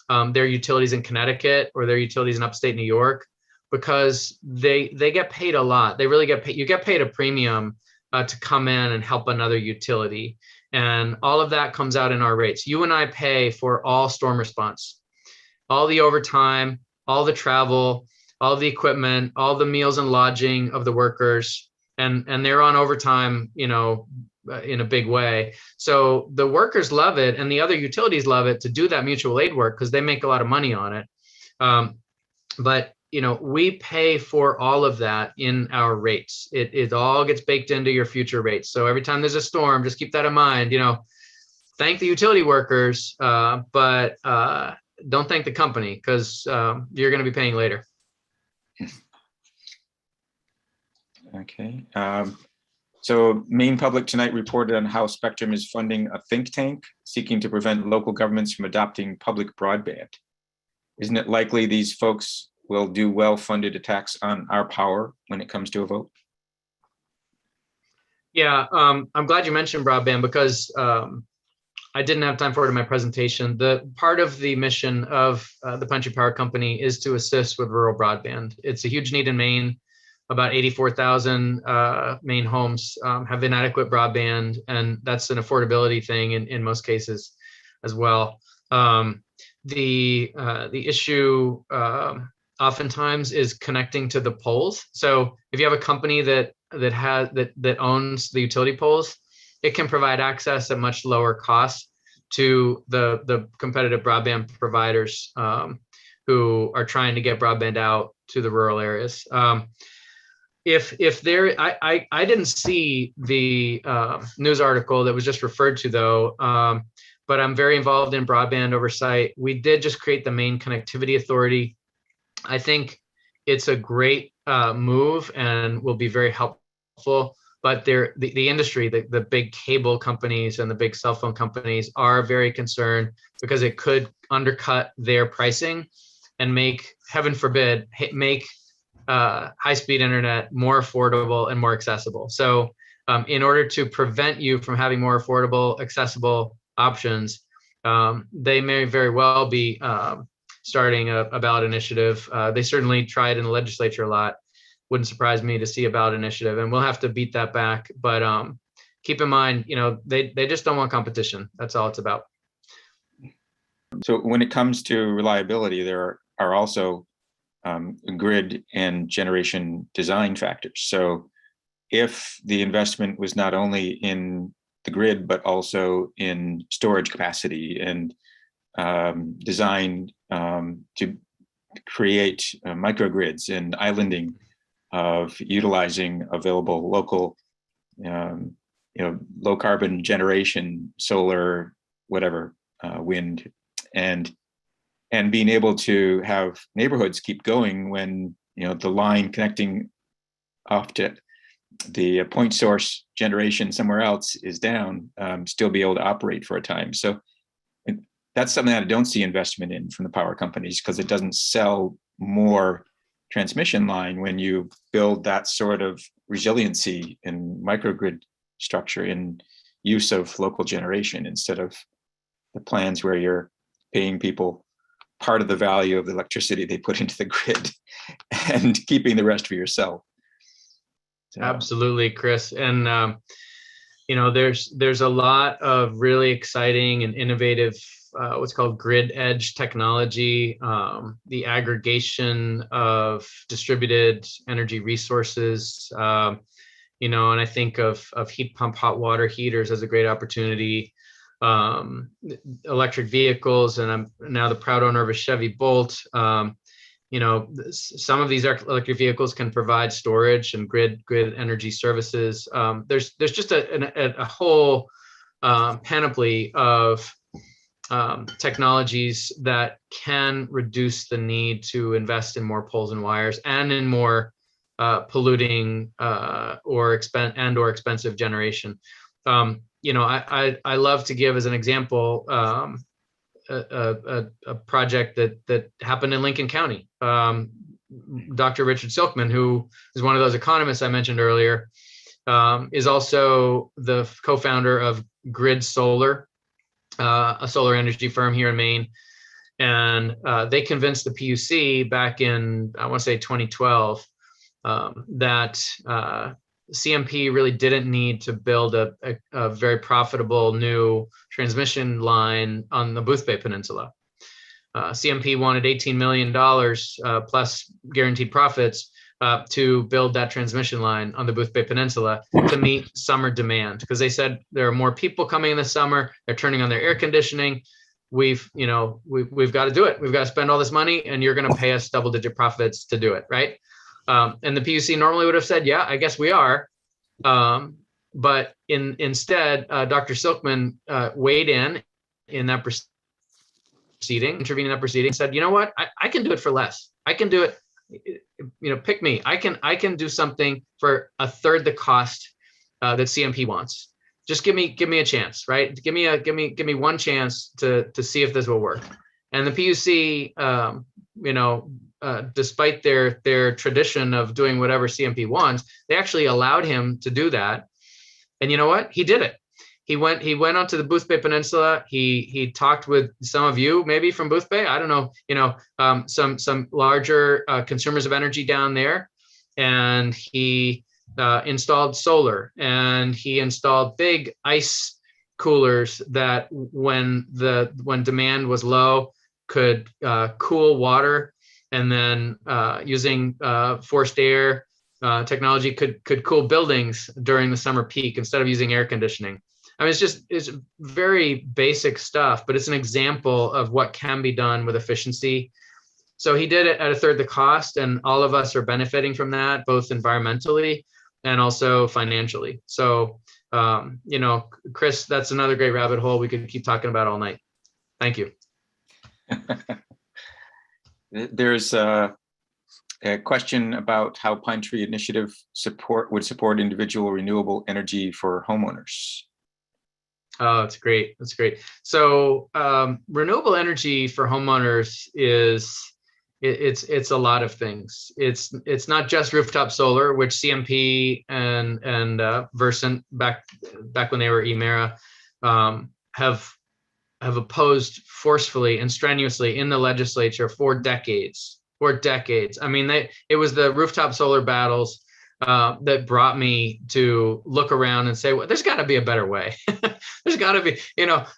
their utilities in Connecticut or their utilities in upstate New York, because they get paid a lot. They really get paid. You get paid a premium to come in and help another utility. And all of that comes out in our rates. You and I pay for all storm response, all the overtime, all the travel, all the equipment, all the meals and lodging of the workers. And they're on overtime, in a big way. So the workers love it, and the other utilities love it to do that mutual aid work because they make a lot of money on it. But we pay for all of that in our rates. It all gets baked into your future rates. So every time there's a storm, just keep that in mind. Thank the utility workers, but don't thank the company, because you're going to be paying later. Okay. So Maine Public tonight reported on how Spectrum is funding a think tank seeking to prevent local governments from adopting public broadband. Isn't it likely these folks will do well-funded attacks on our power when it comes to a vote? Yeah, I'm glad you mentioned broadband, because I didn't have time for it in my presentation. The part of the mission of the Pine Tree Power Company is to assist with rural broadband. It's a huge need in Maine. About 84,000 Maine homes have inadequate broadband, and that's an affordability thing in most cases as well. The issue oftentimes is connecting to the poles. So if you have a company that owns the utility poles, it can provide access at much lower cost to the competitive broadband providers who are trying to get broadband out to the rural areas. If there, I didn't see the news article that was just referred to, though, but I'm very involved in broadband oversight. We did just create the Maine Connectivity Authority. I think it's a great move and will be very helpful. But the industry, the big cable companies and the big cell phone companies are very concerned, because it could undercut their pricing and make, heaven forbid, make high-speed internet more affordable and more accessible. So in order to prevent you from having more affordable, accessible options, they may very well be starting a ballot initiative. They certainly tried in the legislature a lot. Wouldn't surprise me to see a ballot initiative, and we'll have to beat that back. But keep in mind, they just don't want competition. That's all it's about. So when it comes to reliability, there are also grid and generation design factors. So if the investment was not only in the grid, but also in storage capacity and design to create microgrids and islanding of utilizing available local, low carbon generation, solar, whatever, wind, and being able to have neighborhoods keep going when the line connecting off to the point source generation somewhere else is down, still be able to operate for a time. So that's something that I don't see investment in from the power companies, because it doesn't sell more transmission line when you build that sort of resiliency and microgrid structure in use of local generation, instead of the plans where you're paying people part of the value of the electricity they put into the grid and keeping the rest for yourself. So. Absolutely, Chris. And there's a lot of really exciting and innovative what's called grid edge technology, the aggregation of distributed energy resources, and I think of heat pump hot water heaters as a great opportunity, electric vehicles, and I'm now the proud owner of a Chevy Bolt. Some of these electric vehicles can provide storage and grid energy services. There's just a whole panoply of technologies that can reduce the need to invest in more poles and wires and in more polluting or expensive generation. I love to give as an example a project that happened in Lincoln County. Dr. Richard Silkman, who is one of those economists I mentioned earlier, is also the co-founder of Grid Solar, a solar energy firm here in Maine. And they convinced the PUC back in, I want to say 2012, that CMP really didn't need to build a very profitable new transmission line on the Boothbay Peninsula. CMP wanted $18 million plus guaranteed profits to build that transmission line on the Boothbay Peninsula to meet summer demand, because they said there are more people coming in the summer, they're turning on their air conditioning. We've got to do it. We've got to spend all this money, and you're going to pay us double-digit profits to do it, right? And the PUC normally would have said, yeah, I guess we are. But instead, Dr. Silkman weighed in that proceeding, intervened in that proceeding, said, you know what, I can do it for less. I can do it, pick me. I can do something for a third the cost that CMP wants. Just give me a chance, right? Give me one chance to see if this will work. And the PUC, despite their tradition of doing whatever CMP wants, they actually allowed him to do that. And you know what? He did it. He went onto the Boothbay Peninsula. He talked with some of you, maybe from Boothbay. I don't know. Some larger consumers of energy down there, and he installed solar, and he installed big ice coolers that, when demand was low, could cool water, and then using forced air technology could cool buildings during the summer peak instead of using air conditioning. I mean, it's very basic stuff, but it's an example of what can be done with efficiency. So he did it at a third the cost, and all of us are benefiting from that, both environmentally and also financially. So, Chris, that's another great rabbit hole we could keep talking about all night. Thank you. There's a question about how Pine Tree Initiative would support individual renewable energy for homeowners. Oh, that's great. That's great. So renewable energy for homeowners it's a lot of things. It's not just rooftop solar, which CMP and Versant back when they were Emera have opposed forcefully and strenuously in the legislature for decades. I mean, it was the rooftop solar battles that brought me to look around and say, well, there's got to be a better way. There's got to be,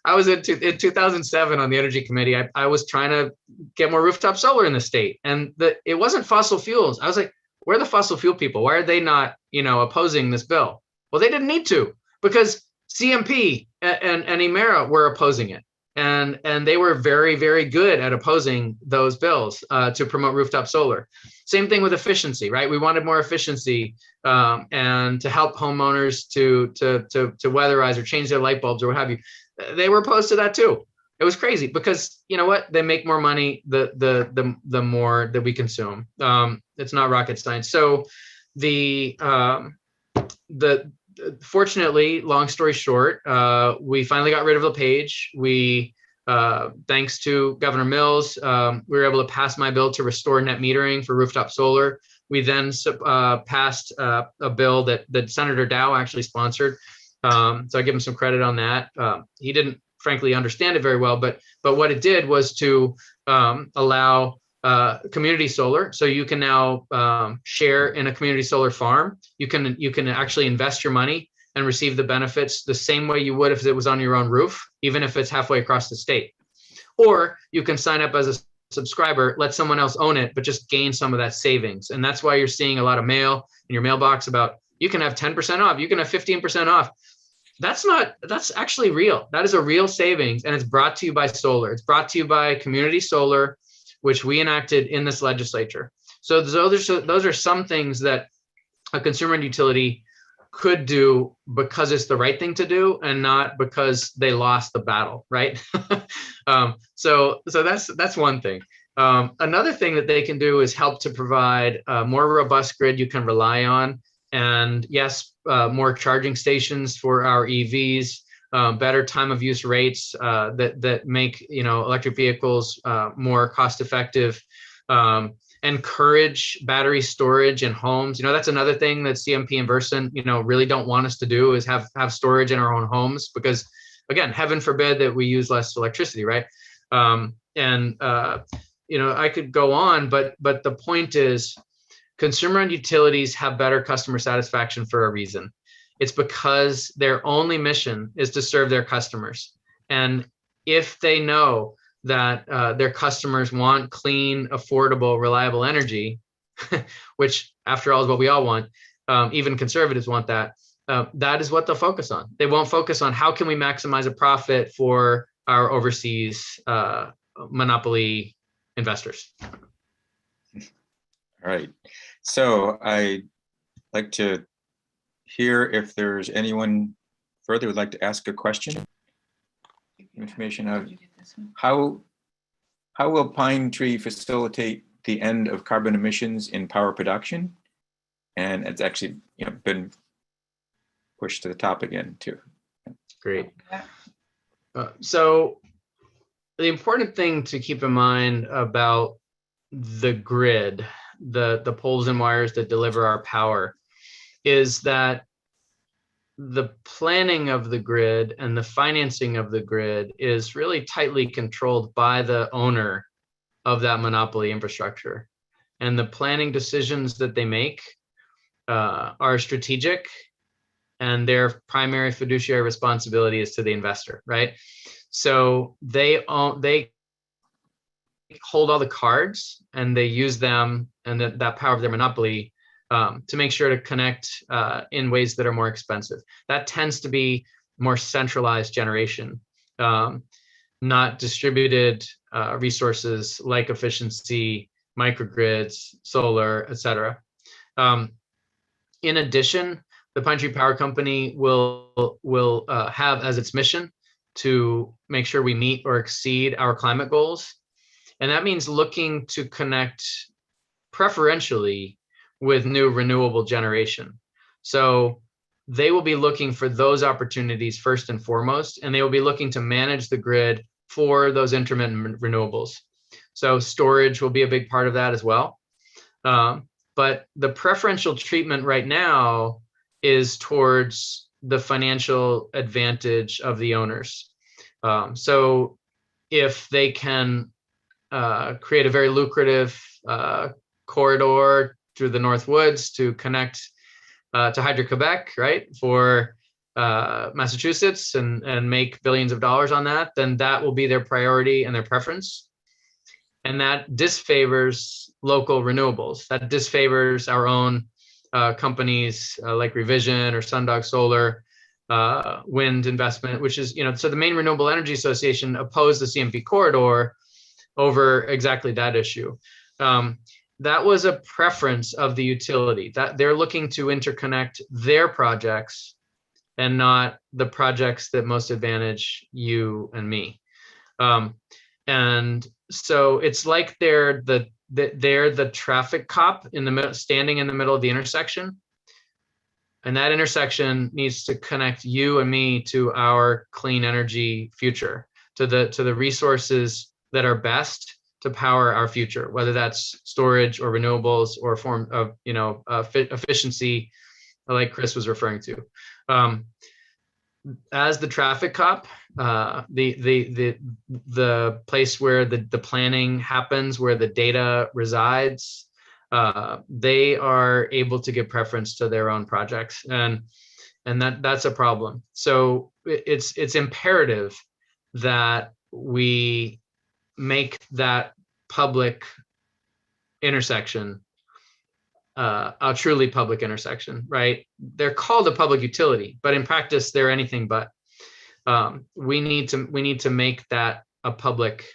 I was in 2007 on the energy committee. I was trying to get more rooftop solar in the state, and it wasn't fossil fuels. I was like, where are the fossil fuel people? Why are they not, opposing this bill? Well, they didn't need to, because CMP and Emera were opposing it. And they were very, very good at opposing those bills to promote rooftop solar. Same thing with efficiency, right? We wanted more efficiency and to help homeowners to weatherize or change their light bulbs or what have you. They were opposed to that too. It was crazy because you know what? They make more money the more that we consume. It's not rocket science. So fortunately, long story short, we finally got rid of the page. We, thanks to Governor Mills, we were able to pass my bill to restore net metering for rooftop solar. We then passed a bill that Senator Dow actually sponsored. So I give him some credit on that. He didn't, frankly, understand it very well, but what it did was to allow community solar. So you can now share in a community solar farm. You can actually invest your money and receive the benefits the same way you would if it was on your own roof, even if it's halfway across the state. Or you can sign up as a subscriber, let someone else own it, but just gain some of that savings. And that's why you're seeing a lot of mail in your mailbox about you can have 10% off, you can have 15% off. That's actually real. That is a real savings, and it's brought to you by solar. It's brought to you by community solar, which we enacted in this legislature. So those are some things that a consumer and utility could do because it's the right thing to do and not because they lost the battle, right? So that's one thing. Another thing that they can do is help to provide a more robust grid you can rely on. And yes, more charging stations for our EVs, better time of use rates that make electric vehicles more cost effective. Encourage battery storage in homes. That's another thing that CMP and Versant really don't want us to do, is have storage in our own homes, because again, heaven forbid that we use less electricity, right? I could go on, but the point is, consumer and utilities have better customer satisfaction for a reason. It's because their only mission is to serve their customers. And if they know that their customers want clean, affordable, reliable energy, which after all is what we all want, even conservatives want that, that is what they'll focus on. They won't focus on how can we maximize a profit for our overseas monopoly investors. All right. So I'd like to hear if there's anyone further would like to ask a question. Information of how will Pine Tree facilitate the end of carbon emissions in power production? And it's actually been pushed to the top again too. Great. So the important thing to keep in mind about the grid, the poles and wires that deliver our power, is that the planning of the grid and the financing of the grid is really tightly controlled by the owner of that monopoly infrastructure. And the planning decisions that they make are strategic, and their primary fiduciary responsibility is to the investor, right? So they hold all the cards, and they use them and that power of their monopoly to make sure to connect in ways that are more expensive. That tends to be more centralized generation, not distributed resources like efficiency, microgrids, solar, et cetera. In addition, the Pine Tree Power Company will have as its mission to make sure we meet or exceed our climate goals. And that means looking to connect preferentially with new renewable generation. So they will be looking for those opportunities first and foremost, and they will be looking to manage the grid for those intermittent renewables. So storage will be a big part of that as well. But the preferential treatment right now is towards the financial advantage of the owners. So if they can create a very lucrative corridor through the North Woods to connect to Hydro-Quebec, right, for Massachusetts and make billions of dollars on that, then that will be their priority and their preference. And that disfavors local renewables. That disfavors our own companies like Revision or Sundog Solar, wind investment, which is, so the Maine Renewable Energy Association opposed the CMP corridor over exactly that issue. That was a preference of the utility, that they're looking to interconnect their projects and not the projects that most advantage you and me. And so it's like they're the traffic cop in the middle, standing in the middle of the intersection. And that intersection needs to connect you and me to our clean energy future, to the resources that are best to power our future, whether that's storage or renewables or a form of efficiency, like Chris was referring to. As the traffic cop, the place where the planning happens, where the data resides, they are able to give preference to their own projects, and that's a problem. So it's imperative that we make that public intersection a truly public intersection, right? They're called a public utility, but in practice, they're anything but. We need to make that a public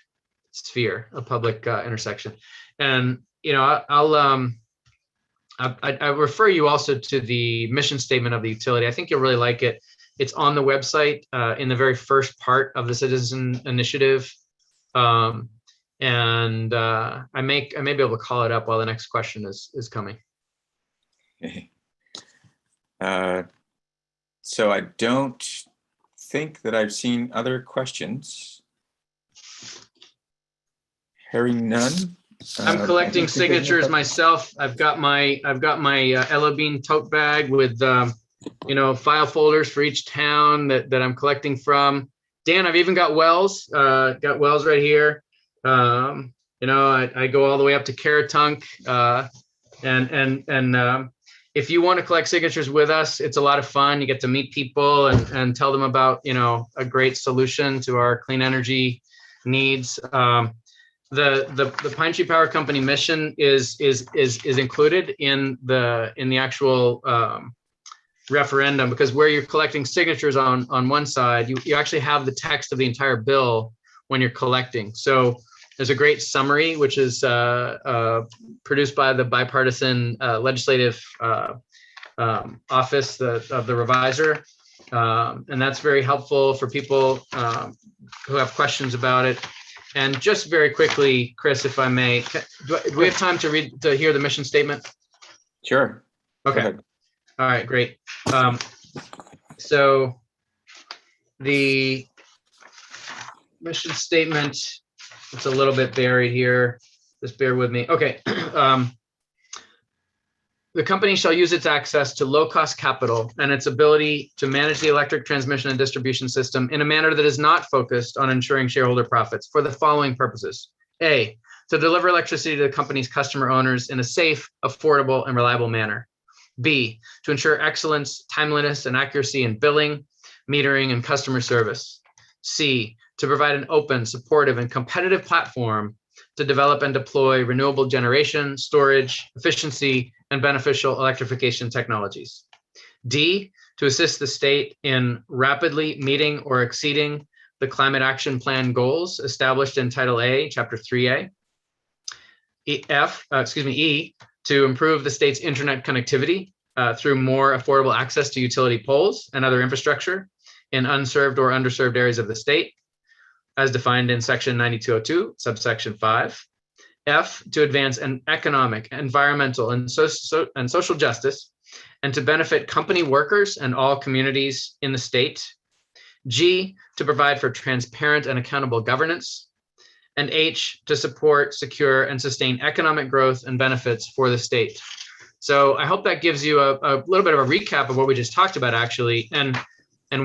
sphere, a public intersection. And I refer you also to the mission statement of the utility. I think you'll really like it. It's on the website in the very first part of the citizen initiative. And I may be able to call it up while the next question is coming. Okay. So I don't think that I've seen other questions. Hearing none. I'm collecting signatures myself. I've got my Ella Bean tote bag with file folders for each town that I'm collecting from. Dan, I've even got Wells. Got Wells right here. I go all the way up to Caratunk. And if you want to collect signatures with us, it's a lot of fun. You get to meet people and tell them about a great solution to our clean energy needs. The Pine Tree Power Company mission is included in the actual referendum, because where you're collecting signatures on one side, you actually have the text of the entire bill when you're collecting. So there's a great summary, which is produced by the bipartisan legislative office of the reviser. And that's very helpful for people who have questions about it. And just very quickly, Chris, if I may, do we have time to hear the mission statement? Sure. Okay. All right, great. So the mission statement, it's a little bit buried here. Just bear with me. Okay. The company shall use its access to low-cost capital and its ability to manage the electric transmission and distribution system in a manner that is not focused on ensuring shareholder profits for the following purposes. A, to deliver electricity to the company's customer owners in a safe, affordable, and reliable manner. B, to ensure excellence, timeliness, and accuracy in billing, metering, and customer service. C, to provide an open, supportive, and competitive platform to develop and deploy renewable generation, storage, efficiency, and beneficial electrification technologies. D, to assist the state in rapidly meeting or exceeding the Climate Action Plan goals established in Title A, Chapter 3A. E, to improve the state's internet connectivity through more affordable access to utility poles and other infrastructure in unserved or underserved areas of the state, as defined in Section 9202, subsection 5. F, to advance an economic, environmental, and social justice, and to benefit company workers and all communities in the state. G, to provide for transparent and accountable governance. And H, to support, secure, and sustain economic growth and benefits for the state. So I hope that gives you a little bit of a recap of what we just talked about, actually, and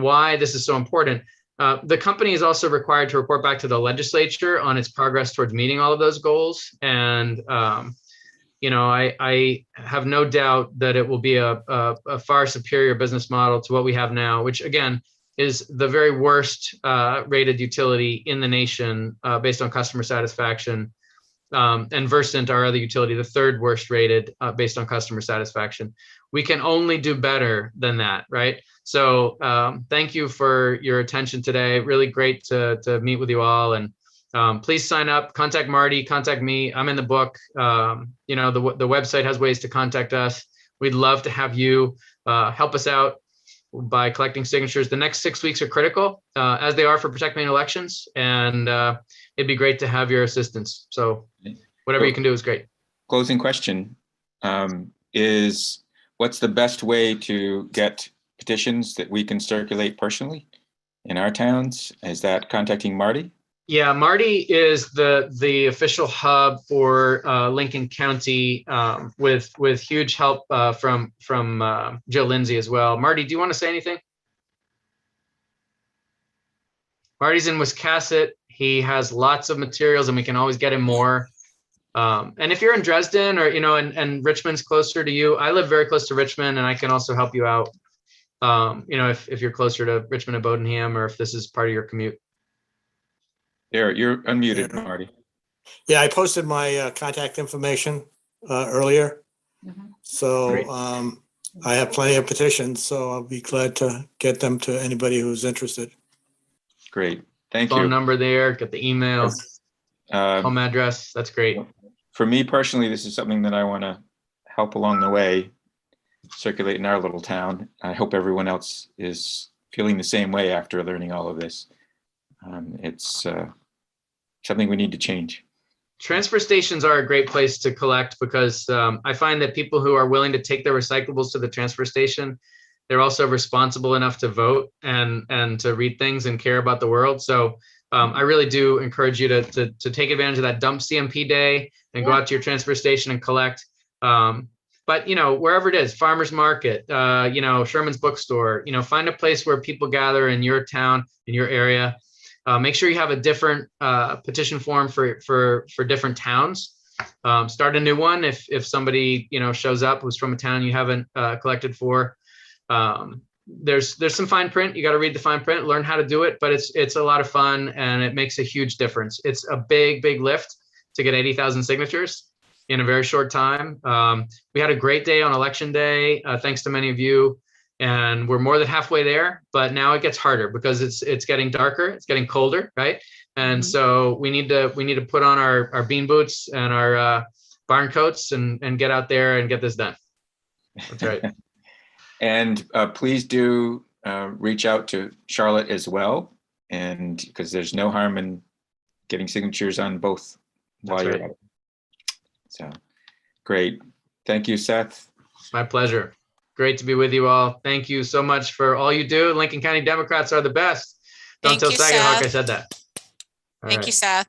why this is so important. The company is also required to report back to the legislature on its progress towards meeting all of those goals. And I have no doubt that it will be a far superior business model to what we have now, which again is the very worst rated utility in the nation based on customer satisfaction. And Versant, our other utility, the third worst rated based on customer satisfaction. We can only do better than that, right? So thank you for your attention today. Really great to meet with you all. And please sign up, contact Marty, contact me. I'm in the book. The website has ways to contact us. We'd love to have you help us out by collecting signatures. The next 6 weeks are critical, as they are for Protect Maine elections. And it'd be great to have your assistance. So whatever you can do is great. Closing question is, what's the best way to get petitions that we can circulate personally in our towns? Is that contacting Marty? Yeah, Marty is the official hub for Lincoln County with huge help from Jill Lindsay as well. Marty, do you want to say anything? Marty's in Wiscasset. He has lots of materials and we can always get him more. And if you're in Dresden or, and Richmond's closer to you, I live very close to Richmond and I can also help you out. If you're closer to Richmond and Bodenham, or if this is part of your commute. You're unmuted, Marty. Yeah, I posted my contact information earlier. So Great. I have plenty of petitions, so I'll be glad to get them to anybody who's interested. Great. Thank you. Phone number there, get the email, home address. That's great. For me personally, this is something that I want to help along the way, circulate in our little town. I hope everyone else is feeling the same way after learning all of this. It's something we need to change. Transfer stations are a great place to collect because I find that people who are willing to take their recyclables to the transfer station, they're also responsible enough to vote and to read things and care about the world. So I really do encourage you to take advantage of that dump CMP day and go out to your transfer station and collect. But, wherever it is, farmer's market, Sherman's bookstore, find a place where people gather in your town, in your area. Make sure you have a different petition form for different towns. Start a new one if somebody shows up who's from a town you haven't collected for. There's some fine print. You got to read the fine print, learn how to do it, but it's a lot of fun and it makes a huge difference. It's a big lift to get 80,000 signatures in a very short time. We had a great day on election day, thanks to many of you. And we're more than halfway there, but now it gets harder because it's getting darker, it's getting colder, right? And so we need to put on our bean boots and our barn coats and get out there and get this done. That's right. And please do reach out to Charlotte as well, and because there's no harm in getting signatures on both while you're at it. So great. Thank you, Seth. My pleasure. Great to be with you all. Thank you so much for all you do. Lincoln County Democrats are the best. Don't tell Sagahawk I said that. Thank you, Seth.